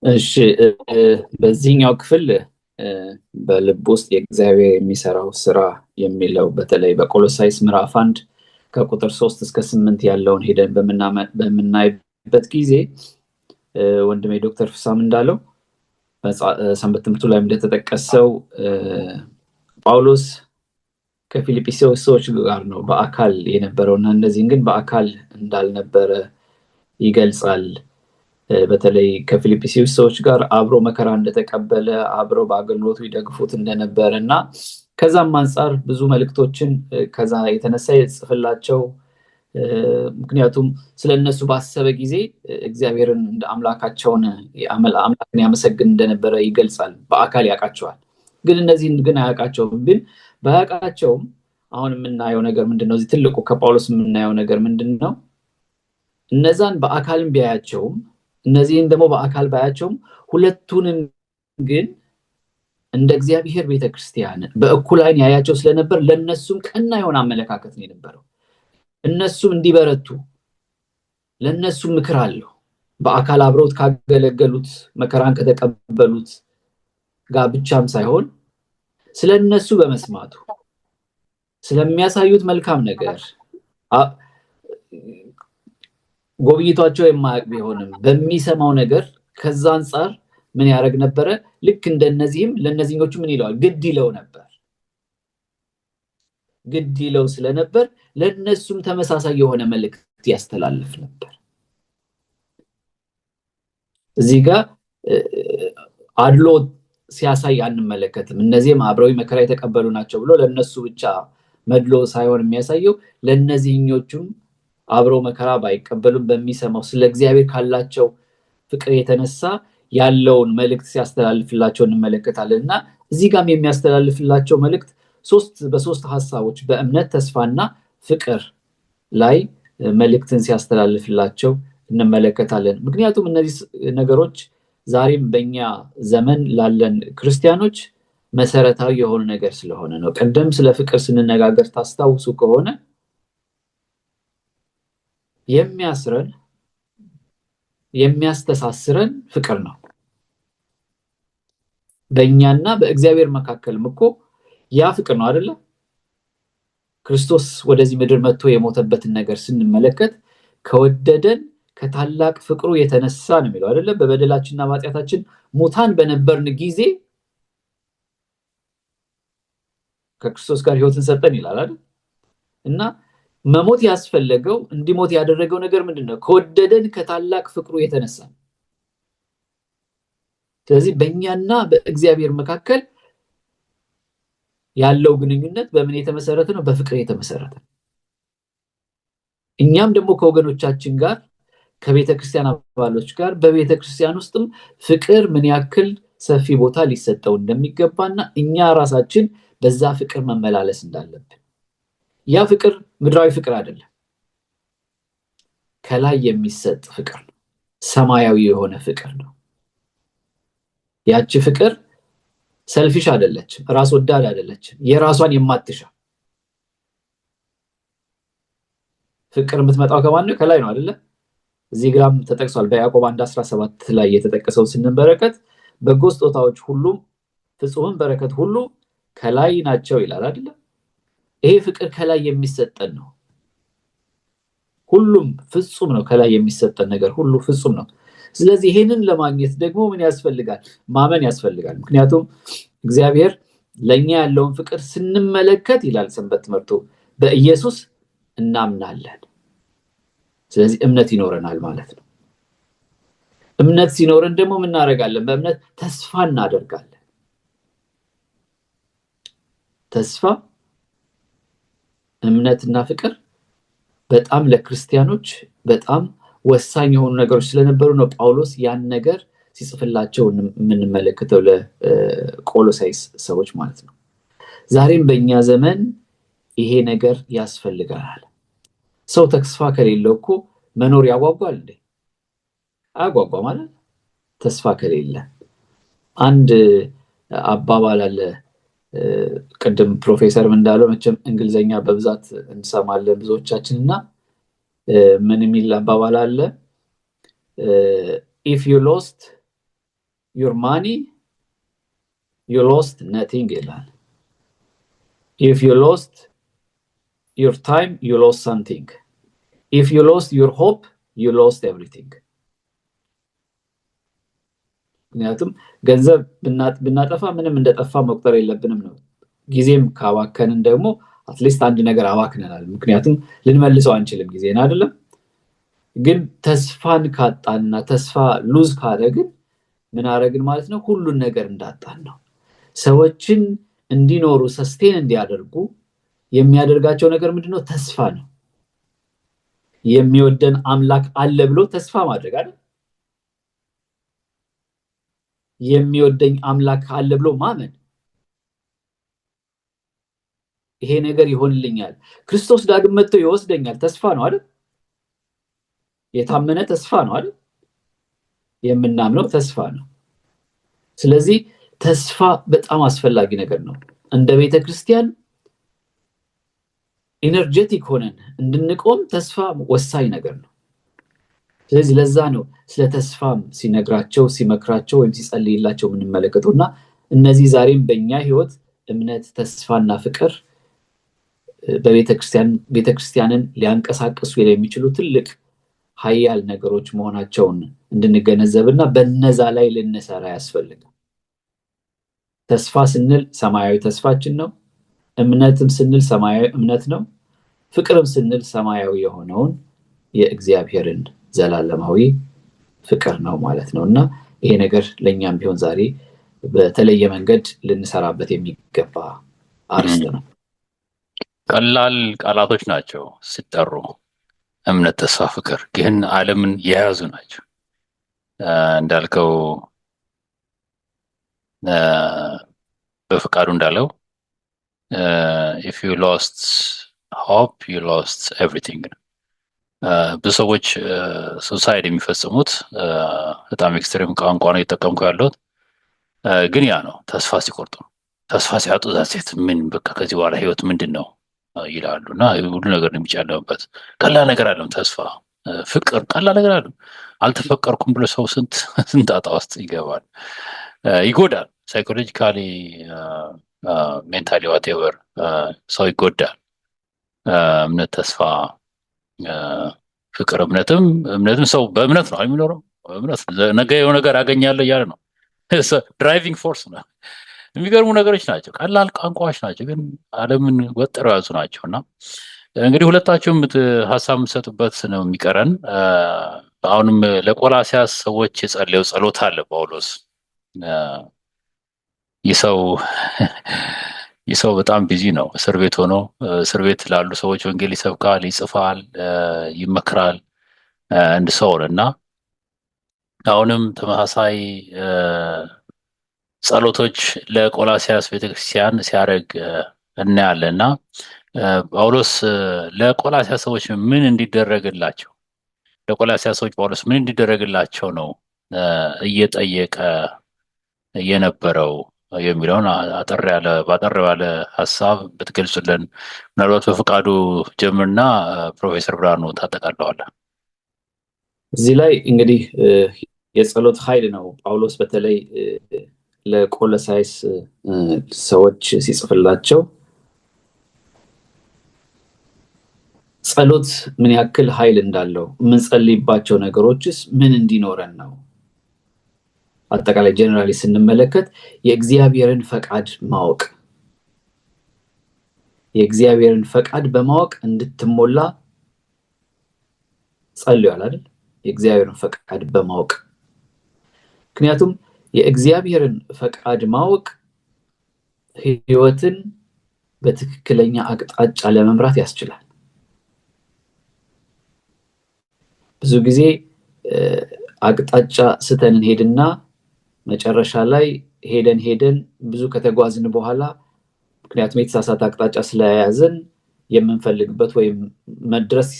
እሺ፣ በዚህኛው ክፍል በልብ ውስጥ የእግዚአብሔር የሚሰራው ስራ የሚለው በተለይ በቆሎሳይስ ምዕራፍ 1 ከቁጥር 3 እስከ 8 ያለውን ሄደን በምናይበት ጊዜ ወንድሜ ዶክተር ፍሳም እንዳለው ሰንበት ትምህርቱ ላይ እንደተጠቀሰው ጳውሎስ ከፊልጵስዩስ ሰዎች ጋር ነው በአካል የነበረውና እነዚህን ግን በአካል እንዳልነበረ ይገልጻል። በተለይ ከፊልጵስዩስ ሰዎች ጋር አብሮ መከራ እንደተቀበለ አብሮ በአገልግሎቱ ይደግፉት እንደነበረ እና ከዛም አንጻር ብዙ መልእክቶችን ከዛ የተነሳ ይጽፍላቸው። ምክንያቱም ስለነሱ ባሰበ ጊዜ እግዚአብሔርን እንደ አምላካቸውን አምላክን ያመሰግን እንደነበረ ይገልጻል። በአካል ያውቃቸዋል፣ ግን እነዚህን ግን አያውቃቸውም። ግን ባያውቃቸውም አሁን የምናየው ነገር ምንድነው? እዚህ ትልቁ ከጳውሎስ የምናየው ነገር ምንድነው? እነዛን በአካልም ቢያያቸውም እነዚህን ደግሞ በአካል ባያቸውም ሁለቱንም ግን እንደ እግዚአብሔር ቤተክርስቲያን በእኩል ዓይን ያያቸው ስለነበር ለነሱም ቀና የሆነ አመለካከት ነው የነበረው። እነሱም እንዲበረቱ ለነሱም ምክር አለው። በአካል አብረውት ካገለገሉት መከራን ከተቀበሉት ጋር ብቻም ሳይሆን ስለነሱ በመስማቱ ስለሚያሳዩት መልካም ነገር ጎብኝቷቸው የማያውቅ ቢሆንም በሚሰማው ነገር ከዛ አንጻር ምን ያደርግ ነበረ? ልክ እንደነዚህም ለነዚህኞቹ ምን ይለዋል? ግድ ይለው ነበር። ግድ ይለው ስለነበር ለነሱም ተመሳሳይ የሆነ መልእክት ያስተላልፍ ነበር። እዚህ ጋር አድሎ ሲያሳይ አንመለከትም። እነዚህም አብረው መከራ የተቀበሉ ናቸው ብሎ ለነሱ ብቻ መድሎ ሳይሆን የሚያሳየው ለነዚህኞቹም አብረው መከራ ባይቀበሉም በሚሰማው ስለ እግዚአብሔር ካላቸው ፍቅር የተነሳ ያለውን መልእክት ሲያስተላልፍላቸው እንመለከታለን። እና እዚህ ጋርም የሚያስተላልፍላቸው መልእክት በሶስት ሐሳቦች በእምነት ተስፋና ፍቅር ላይ መልእክትን ሲያስተላልፍላቸው እንመለከታለን። ምክንያቱም እነዚህ ነገሮች ዛሬም በእኛ ዘመን ላለን ክርስቲያኖች መሰረታዊ የሆነ ነገር ስለሆነ ነው። ቀደም ስለ ፍቅር ስንነጋገር ታስታውሱ ከሆነ የሚያስረን የሚያስተሳስረን ፍቅር ነው። በእኛና በእግዚአብሔር መካከልም እኮ ያ ፍቅር ነው አይደለ? ክርስቶስ ወደዚህ ምድር መጥቶ የሞተበትን ነገር ስንመለከት ከወደደን ከታላቅ ፍቅሩ የተነሳ ነው የሚለው አይደለ? በበደላችንና በኃጢአታችን ሙታን በነበርን ጊዜ ከክርስቶስ ጋር ሕይወትን ሰጠን ይላል አይደል? እና መሞት ያስፈለገው እንዲሞት ያደረገው ነገር ምንድነው? ከወደደን ከታላቅ ፍቅሩ የተነሳ። ስለዚህ በእኛና በእግዚአብሔር መካከል ያለው ግንኙነት በምን የተመሰረተ ነው? በፍቅር የተመሰረተ። እኛም ደግሞ ከወገኖቻችን ጋር ከቤተክርስቲያን አባሎች ጋር በቤተክርስቲያን ውስጥም ፍቅር ምን ያክል ሰፊ ቦታ ሊሰጠው እንደሚገባና እኛ ራሳችን በዛ ፍቅር መመላለስ እንዳለብን። ያ ፍቅር ምድራዊ ፍቅር አይደለም፣ ከላይ የሚሰጥ ፍቅር ነው። ሰማያዊ የሆነ ፍቅር ነው። ያቺ ፍቅር ሰልፊሽ አይደለችም፣ ራስ ወዳድ አይደለችም፣ የራሷን የማትሻ ፍቅር የምትመጣው ከማን ነው? ከላይ ነው አይደለ? እዚህ ግራም ተጠቅሷል። በያዕቆብ 1:17 ላይ የተጠቀሰው ስንመለከት በጎ ስጦታዎች ሁሉም ፍጹም በረከት ሁሉ ከላይ ናቸው ይላል አይደለ? ይሄ ፍቅር ከላይ የሚሰጠን ነው። ሁሉም ፍጹም ነው። ከላይ የሚሰጠን ነገር ሁሉ ፍጹም ነው። ስለዚህ ይሄንን ለማግኘት ደግሞ ምን ያስፈልጋል? ማመን ያስፈልጋል። ምክንያቱም እግዚአብሔር ለኛ ያለውን ፍቅር ስንመለከት ይላል ሰንበት ትምህርቱ በኢየሱስ እናምናለን። ስለዚህ እምነት ይኖረናል ማለት ነው። እምነት ሲኖረን ደግሞ ምን እናደርጋለን? በእምነት ተስፋ እናደርጋለን። ተስፋ፣ እምነትና ፍቅር በጣም ለክርስቲያኖች በጣም ወሳኝ የሆኑ ነገሮች ስለነበሩ ነው ጳውሎስ ያን ነገር ሲጽፍላቸው የምንመለከተው ለቆሎሳይስ ሰዎች ማለት ነው። ዛሬም በእኛ ዘመን ይሄ ነገር ያስፈልጋል። ሰው ተስፋ ከሌለው እኮ መኖር ያጓጓል እንዴ? አያጓጓ ማለት ተስፋ ከሌለ። አንድ አባባል አለ። ቅድም ፕሮፌሰርም እንዳለው መቼም እንግሊዘኛ በብዛት እንሰማለን ብዙዎቻችን እና ምን የሚል አባባል አለ? if you lost your money you lost nothing ይላል። if you lost your time you lost something. if you lost your hope you lost everything. ምክንያቱም ገንዘብ ብናጠፋ ምንም እንደጠፋ መቁጠር የለብንም ነው። ጊዜም ካዋከንን ደግሞ አትሊስት አንድ ነገር አዋክነናል። ምክንያቱም ልንመልሰው አንችልም ጊዜን አይደለም። ግን ተስፋን ካጣንና ተስፋ ሉዝ ካደረግን ምን አደረግን ማለት ነው? ሁሉን ነገር እንዳጣን ነው። ሰዎችን እንዲኖሩ ሰስቴን እንዲያደርጉ የሚያደርጋቸው ነገር ምንድነው? ተስፋ ነው። የሚወደን አምላክ አለ ብሎ ተስፋ ማድረግ አይደል? የሚወደኝ አምላክ አለ ብሎ ማመን፣ ይሄ ነገር ይሆንልኛል፣ ክርስቶስ ዳግም መጥቶ ይወስደኛል፣ ተስፋ ነው አይደል? የታመነ ተስፋ ነው አይደል? የምናምነው ተስፋ ነው። ስለዚህ ተስፋ በጣም አስፈላጊ ነገር ነው። እንደ ቤተክርስቲያን ኢነርጄቲክ ሆነን እንድንቆም ተስፋ ወሳኝ ነገር ነው። ስለዚህ ለዛ ነው ስለ ተስፋም ሲነግራቸው ሲመክራቸው ወይም ሲጸልይላቸው የምንመለከተውና እነዚህ ዛሬም በእኛ ህይወት እምነት፣ ተስፋና ፍቅር ቤተክርስቲያንን ሊያንቀሳቅሱ የሚችሉ ትልቅ ኃያል ነገሮች መሆናቸውን እንድንገነዘብና በነዛ ላይ ልንሰራ ያስፈልጋል። ተስፋ ስንል ሰማያዊ ተስፋችን ነው። እምነትም ስንል ሰማያዊ እምነት ነው። ፍቅርም ስንል ሰማያዊ የሆነውን የእግዚአብሔርን ዘላለማዊ ፍቅር ነው ማለት ነውና ይሄ ነገር ለኛም ቢሆን ዛሬ በተለየ መንገድ ልንሰራበት የሚገባ አርስት ነው። ቀላል ቃላቶች ናቸው ሲጠሩ፣ እምነት፣ ተስፋ፣ ፍቅር ግን ዓለምን የያዙ ናቸው። እንዳልከው በፍቃዱ እንዳለው if you lost hope you lost everything። ብዙ ሰዎች ሱሳይድ የሚፈጽሙት በጣም ኤክስትሪም ቋንቋ ነው እየተጠቀምኩ ያለሁት፣ ግን ያ ነው ተስፋ ሲቆርጡ፣ ተስፋ ሲያጡ ዛሴት ምን በቃ ከዚህ በኋላ ህይወት ምንድን ነው ይላሉ። እና ሁሉ ነገር ነው የሚጨለምበት። ቀላል ነገር አለም ተስፋ፣ ፍቅር ቀላል ነገር አለም። አልተፈቀርኩም ብሎ ሰው ስንት ጣጣ ውስጥ ይገባል፣ ይጎዳል። ሳይኮሎጂካሊ ሜንታሊ ዋቴቨር ሰው ይጎዳል። እምነት፣ ተስፋ፣ ፍቅር፣ እምነትም ሰው በእምነት ነው የሚኖረው። እምነት ነገ የሆነ ነገር አገኛለሁ እያለ ነው። ድራይቪንግ ፎርስ ነው። የሚገርሙ ነገሮች ናቸው። ቀላል ቋንቋዎች ናቸው፣ ግን ዓለምን ወጥረው ያዙ ናቸው። እና እንግዲህ ሁለታችሁም ሀሳብ የምትሰጡበት ነው የሚቀረን። አሁንም ለቆላሲያስ ሰዎች የጸለየው ጸሎት አለ ጳውሎስ። ይህ ሰው በጣም ቢዚ ነው። እስር ቤት ሆኖ እስር ቤት ላሉ ሰዎች ወንጌል ይሰብካል፣ ይጽፋል፣ ይመክራል እንደ ሰው እና አሁንም ተመሳሳይ ጸሎቶች ለቆላሲያስ ቤተክርስቲያን ሲያደርግ እናያለን። እና ጳውሎስ ለቆላሲያስ ሰዎች ምን እንዲደረግላቸው ጳውሎስ ምን እንዲደረግላቸው ነው እየጠየቀ የነበረው የሚለውን ባጠር ያለ ሀሳብ ብትገልጹልን። ምናልባት በፍቃዱ ጀምርና ፕሮፌሰር ብርሃኑ ታጠቃለዋለህ። እዚህ ላይ እንግዲህ የጸሎት ኃይል ነው ጳውሎስ በተለይ ለቆላሳይስ ሰዎች ሲጽፍላቸው ጸሎት ምን ያክል ኃይል እንዳለው፣ የምንጸልይባቸው ነገሮችስ ምን እንዲኖረን ነው። አጠቃላይ ጀነራሊ ስንመለከት የእግዚአብሔርን ፈቃድ ማወቅ፣ የእግዚአብሔርን ፈቃድ በማወቅ እንድትሞላ ጸልያል አይደል? የእግዚአብሔርን ፈቃድ በማወቅ ምክንያቱም የእግዚአብሔርን ፈቃድ ማወቅ ህይወትን በትክክለኛ አቅጣጫ ለመምራት ያስችላል። ብዙ ጊዜ አቅጣጫ ስተን እንሄድና መጨረሻ ላይ ሄደን ብዙ ከተጓዝን በኋላ ምክንያቱም የተሳሳተ አቅጣጫ ስለያዝን የምንፈልግበት ወይም መድረስ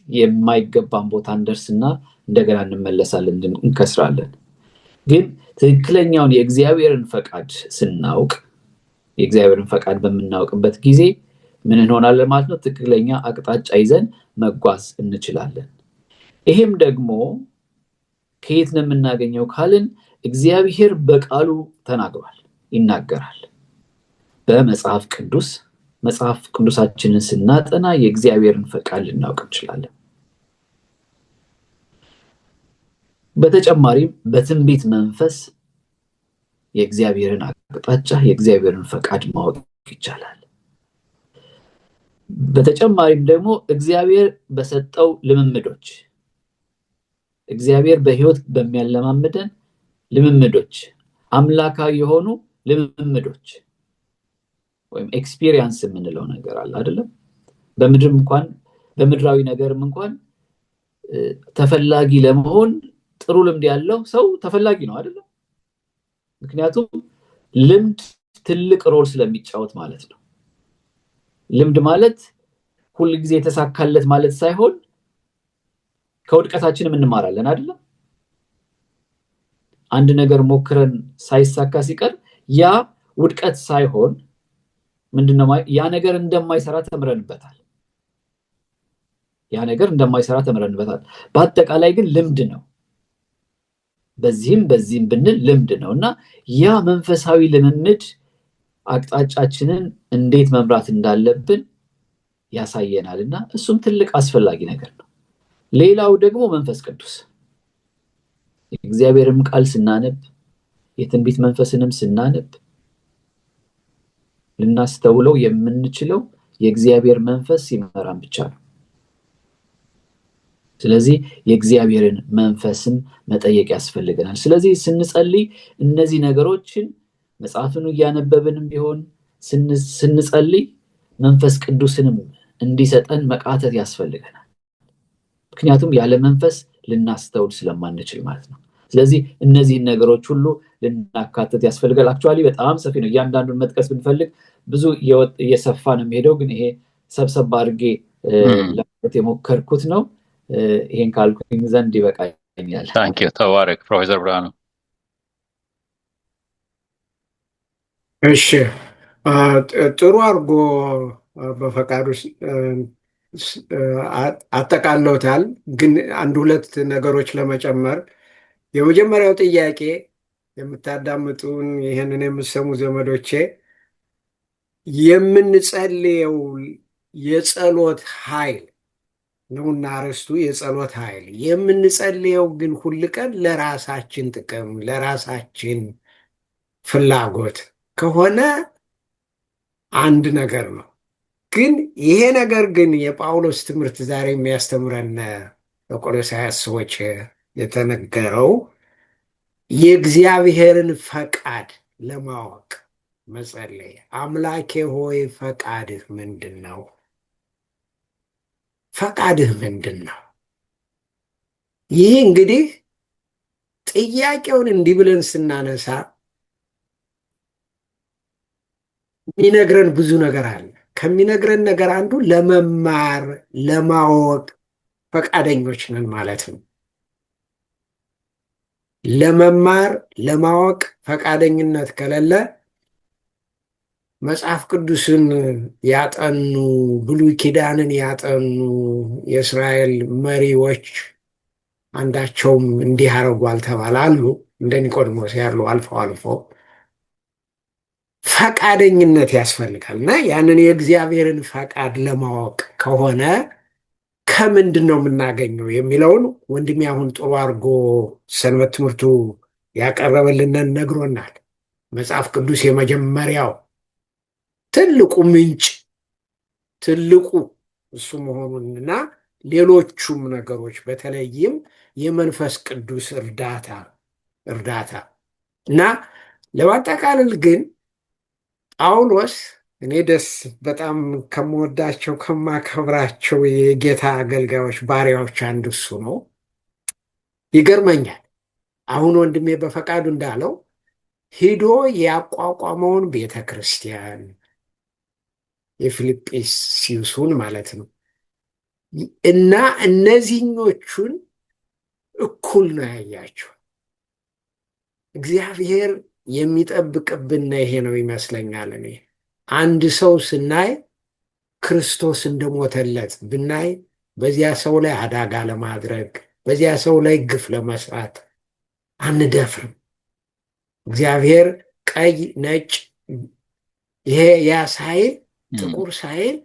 የማይገባን ቦታ እንደርስና እንደገና እንመለሳለን፣ እንከስራለን። ግን ትክክለኛውን የእግዚአብሔርን ፈቃድ ስናውቅ የእግዚአብሔርን ፈቃድ በምናውቅበት ጊዜ ምን እንሆናለን ማለት ነው? ትክክለኛ አቅጣጫ ይዘን መጓዝ እንችላለን። ይሄም ደግሞ ከየት ነው የምናገኘው ካልን እግዚአብሔር በቃሉ ተናግሯል፣ ይናገራል። በመጽሐፍ ቅዱሳችንን ስናጠና የእግዚአብሔርን ፈቃድ ልናውቅ እንችላለን። በተጨማሪም በትንቢት መንፈስ የእግዚአብሔርን አቅጣጫ የእግዚአብሔርን ፈቃድ ማወቅ ይቻላል። በተጨማሪም ደግሞ እግዚአብሔር በሰጠው ልምምዶች እግዚአብሔር በሕይወት በሚያለማምደን ልምምዶች አምላካዊ የሆኑ ልምምዶች ወይም ኤክስፒሪየንስ የምንለው ነገር አለ አይደለም? በምድርም እንኳን በምድራዊ ነገርም እንኳን ተፈላጊ ለመሆን ጥሩ ልምድ ያለው ሰው ተፈላጊ ነው አይደለም? ምክንያቱም ልምድ ትልቅ ሮል ስለሚጫወት ማለት ነው። ልምድ ማለት ሁል ጊዜ የተሳካለት ማለት ሳይሆን ከውድቀታችንም እንማራለን አይደለም? አንድ ነገር ሞክረን ሳይሳካ ሲቀር ያ ውድቀት ሳይሆን ምንድነው ያ ነገር እንደማይሰራ ተምረንበታል። በአጠቃላይ ግን ልምድ ነው። በዚህም ብንል ልምድ ነው እና ያ መንፈሳዊ ልምምድ አቅጣጫችንን እንዴት መምራት እንዳለብን ያሳየናል እና እሱም ትልቅ አስፈላጊ ነገር ነው። ሌላው ደግሞ መንፈስ ቅዱስ የእግዚአብሔርም ቃል ስናነብ የትንቢት መንፈስንም ስናነብ ልናስተውለው የምንችለው የእግዚአብሔር መንፈስ ሲመራን ብቻ ነው። ስለዚህ የእግዚአብሔርን መንፈስም መጠየቅ ያስፈልገናል። ስለዚህ ስንጸልይ እነዚህ ነገሮችን መጽሐፍን እያነበብንም ቢሆን ስንጸልይ መንፈስ ቅዱስንም እንዲሰጠን መቃተት ያስፈልገናል። ምክንያቱም ያለ መንፈስ ልናስተውል ስለማንችል ማለት ነው። ስለዚህ እነዚህን ነገሮች ሁሉ ልናካተት ያስፈልጋል። አክቹዋሊ በጣም ሰፊ ነው። እያንዳንዱን መጥቀስ ብንፈልግ ብዙ እየሰፋ ነው የሚሄደው፣ ግን ይሄ ሰብሰብ አድርጌ ለማለት የሞከርኩት ነው። ይሄን ካልኩኝ ዘንድ ይበቃኛል። ታንኪዩ። ተባረክ ፕሮፌሰር ብርሃኑ። እሺ፣ ጥሩ አድርጎ በፈቃዱ አጠቃለውታል። ግን አንድ ሁለት ነገሮች ለመጨመር የመጀመሪያው ጥያቄ የምታዳምጡን ይህንን የምትሰሙ ዘመዶቼ የምንጸልየው የጸሎት ኃይል ነውና አርዕስቱ የጸሎት ኃይል የምንጸልየው ግን ሁል ቀን ለራሳችን ጥቅም ለራሳችን ፍላጎት ከሆነ አንድ ነገር ነው። ግን ይሄ ነገር ግን የጳውሎስ ትምህርት ዛሬ የሚያስተምረን ለቆሎሳይስ ሰዎች የተነገረው የእግዚአብሔርን ፈቃድ ለማወቅ መጸለይ። አምላኬ ሆይ ፈቃድህ ምንድን ነው? ፈቃድህ ምንድን ነው? ይህ እንግዲህ ጥያቄውን እንዲህ ብለን ስናነሳ የሚነግረን ብዙ ነገር አለ። ከሚነግረን ነገር አንዱ ለመማር ለማወቅ ፈቃደኞች ነን ማለት ነው። ለመማር ለማወቅ ፈቃደኝነት ከሌለ መጽሐፍ ቅዱስን ያጠኑ ብሉይ ኪዳንን ያጠኑ የእስራኤል መሪዎች አንዳቸውም እንዲህ አደረጉ ተባላሉ። እንደ ኒቆዲሞስ ያሉ አልፎ አልፎ ፈቃደኝነት ያስፈልጋል እና ያንን የእግዚአብሔርን ፈቃድ ለማወቅ ከሆነ ከምንድን ነው የምናገኘው የሚለውን ወንድሜ አሁን ጥሩ አድርጎ ሰንበት ትምህርቱ ያቀረበልንን ነግሮናል። መጽሐፍ ቅዱስ የመጀመሪያው ትልቁ ምንጭ ትልቁ እሱ መሆኑንና ሌሎቹም ነገሮች በተለይም የመንፈስ ቅዱስ እርዳታ እና ለማጠቃለል ግን ጳውሎስ እኔ በጣም ከምወዳቸው ከማከብራቸው የጌታ አገልጋዮች ባሪያዎች አንዱ እሱ ነው። ይገርመኛል። አሁን ወንድሜ በፈቃዱ እንዳለው ሂዶ ያቋቋመውን ቤተ ክርስቲያን የፊልጵስዩስን ማለት ነው እና እነዚህኞቹን እኩል ነው ያያቸው። እግዚአብሔር የሚጠብቅብን ይሄ ነው ይመስለኛል። እኔ አንድ ሰው ስናይ ክርስቶስ እንደሞተለት ብናይ በዚያ ሰው ላይ አደጋ ለማድረግ በዚያ ሰው ላይ ግፍ ለመስራት አንደፍርም። እግዚአብሔር ቀይ ነጭ ይሄ ያ ሳይል ጥቁር ሳይል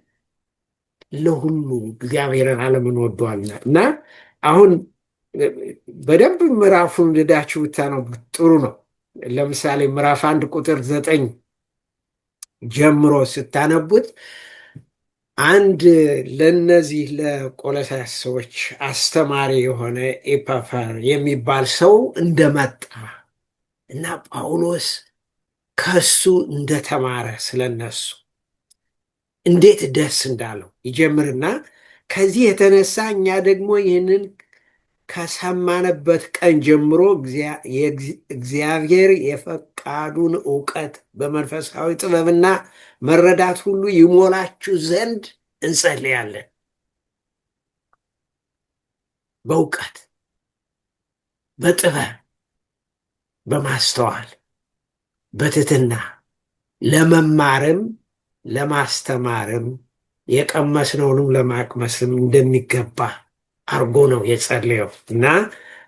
ለሁሉ እግዚአብሔርን ዓለምን ወዷልና እና አሁን በደንብ ምዕራፉን ልዳችሁ ብታነቡት ጥሩ ነው። ለምሳሌ ምዕራፍ 1 ቁጥር 9 ጀምሮ ስታነቡት አንድ ለነዚህ ለቆሎሳይስ ሰዎች አስተማሪ የሆነ ኤጳፍራ የሚባል ሰው እንደመጣ እና ጳውሎስ ከሱ እንደተማረ ስለነሱ እንዴት ደስ እንዳለው ይጀምርና ከዚህ የተነሳ እኛ ደግሞ ይህንን ከሰማነበት ቀን ጀምሮ እግዚአብሔር የፈቃዱን እውቀት በመንፈሳዊ ጥበብና መረዳት ሁሉ ይሞላችሁ ዘንድ እንጸልያለን። በእውቀት በጥበብ በማስተዋል በትህትና ለመማርም ለማስተማርም የቀመስነውንም ለማቅመስም እንደሚገባ አርጎ ነው የጸለየው እና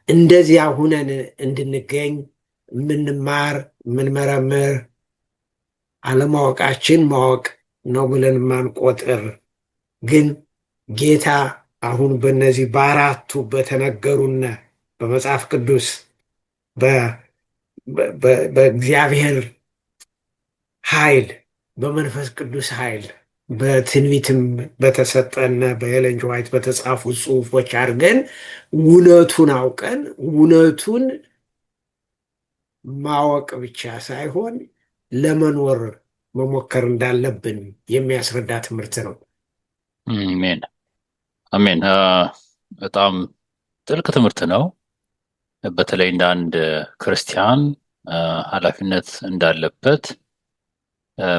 እንደዚያ ሁነን እንድንገኝ የምንማር የምንመረምር አለማወቃችን ማወቅ ነው ብለን ማንቆጥር ግን ጌታ አሁን በእነዚህ በአራቱ በተነገሩና በመጽሐፍ ቅዱስ በእግዚአብሔር ኃይል በመንፈስ ቅዱስ ኃይል በትንቢትም በተሰጠና በኤለን ጂ ዋይት በተጻፉ ጽሑፎች አድርገን እውነቱን አውቀን እውነቱን ማወቅ ብቻ ሳይሆን ለመኖር መሞከር እንዳለብን የሚያስረዳ ትምህርት ነው። አሜን አሜን። በጣም ጥልቅ ትምህርት ነው። በተለይ እንደ አንድ ክርስቲያን ኃላፊነት እንዳለበት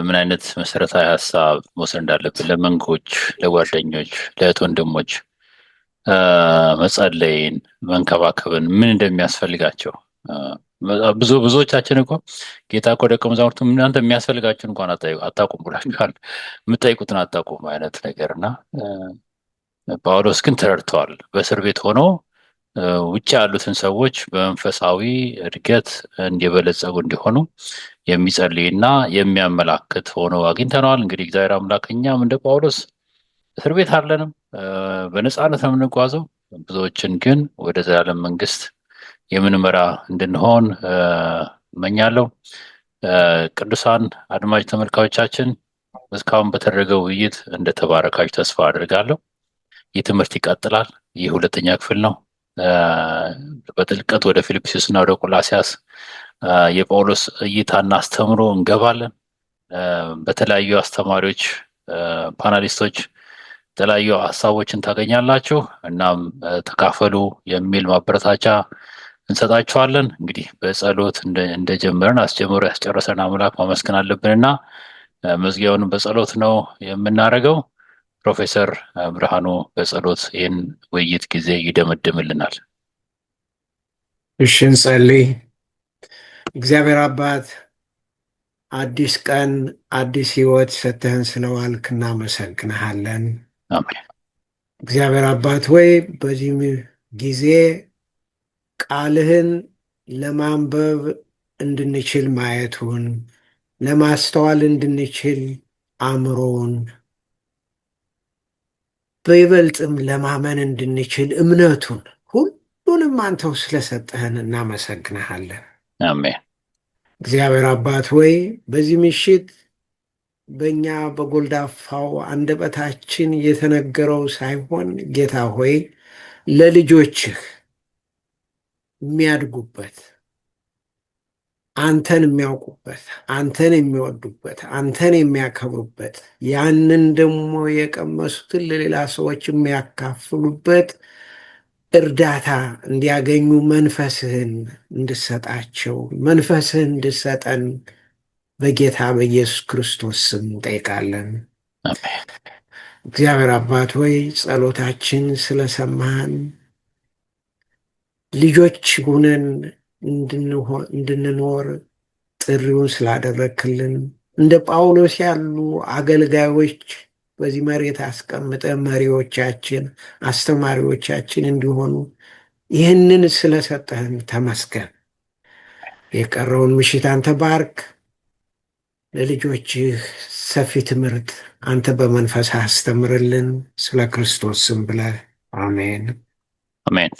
ምን አይነት መሰረታዊ ሀሳብ መውሰድ እንዳለብን ለመንጎች፣ ለጓደኞች፣ ለእህት ወንድሞች መጸለይን፣ መንከባከብን ምን እንደሚያስፈልጋቸው ብዙዎቻችን እኮ ጌታ እኮ ደቀ መዛሙርቱ እናንተ የሚያስፈልጋችሁን እንኳን አታውቁም ብላችኋል፣ የምትጠይቁትን አታውቁም አይነት ነገርና ጳውሎስ ግን ተረድተዋል። በእስር ቤት ሆኖ ውጭ ያሉትን ሰዎች በመንፈሳዊ እድገት እንዲበለጸጉ እንዲሆኑ የሚጸልይና የሚያመላክት ሆኖ አግኝተነዋል። እንግዲህ እግዚአብሔር አምላክ እኛም እንደ ጳውሎስ እስር ቤት አለንም፣ በነፃነት ነው የምንጓዘው። ብዙዎችን ግን ወደ ዘላለም መንግስት የምንመራ እንድንሆን እመኛለሁ። ቅዱሳን አድማጭ ተመልካዮቻችን እስካሁን በተደረገው ውይይት እንደተባረካችሁ ተስፋ አድርጋለሁ። ይህ ትምህርት ይቀጥላል። ይህ ሁለተኛ ክፍል ነው። በጥልቀት ወደ ፊልጵስዩስ እና ወደ ቆላሲያስ የጳውሎስ እይታና አስተምሮ እንገባለን። በተለያዩ አስተማሪዎች፣ ፓናሊስቶች የተለያዩ ሀሳቦችን ታገኛላችሁ። እናም ተካፈሉ የሚል ማበረታቻ እንሰጣችኋለን። እንግዲህ በጸሎት እንደጀመረን አስጀምሮ ያስጨረሰን አምላክ ማመስገን አለብንና መዝጊያውንም በጸሎት ነው የምናደርገው። ፕሮፌሰር ብርሃኑ በጸሎት ይህን ውይይት ጊዜ ይደመድምልናል። እሺ እንጸልይ። እግዚአብሔር አባት አዲስ ቀን አዲስ ህይወት ሰጥተህን ስለዋልክ እናመሰግንሃለን። አሜን። እግዚአብሔር አባት ሆይ በዚህ ጊዜ ቃልህን ለማንበብ እንድንችል ማየቱን ለማስተዋል እንድንችል አእምሮውን በይበልጥም ለማመን እንድንችል እምነቱን ሁሉንም አንተው ስለሰጠህን እናመሰግንሃለን። አሜን። እግዚአብሔር አባት ሆይ በዚህ ምሽት በእኛ በጎልዳፋው አንደበታችን የተነገረው ሳይሆን ጌታ ሆይ ለልጆችህ የሚያድጉበት አንተን የሚያውቁበት አንተን የሚወዱበት አንተን የሚያከብሩበት ያንን ደግሞ የቀመሱትን ለሌላ ሰዎች የሚያካፍሉበት እርዳታ እንዲያገኙ መንፈስህን እንድሰጣቸው መንፈስህን እንድሰጠን በጌታ በኢየሱስ ክርስቶስ ስም እንጠይቃለን። እግዚአብሔር አባት ሆይ ጸሎታችን ስለሰማህን ልጆች ሁነን እንድንኖር ጥሪውን ስላደረክልን እንደ ጳውሎስ ያሉ አገልጋዮች በዚህ መሬት አስቀምጠ መሪዎቻችን፣ አስተማሪዎቻችን እንዲሆኑ ይህንን ስለሰጠህን ተመስገን። የቀረውን ምሽት አንተ ባርክ። ለልጆችህ ሰፊ ትምህርት አንተ በመንፈስ አስተምርልን። ስለ ክርስቶስ ስም ብለህ አሜን። አሜን።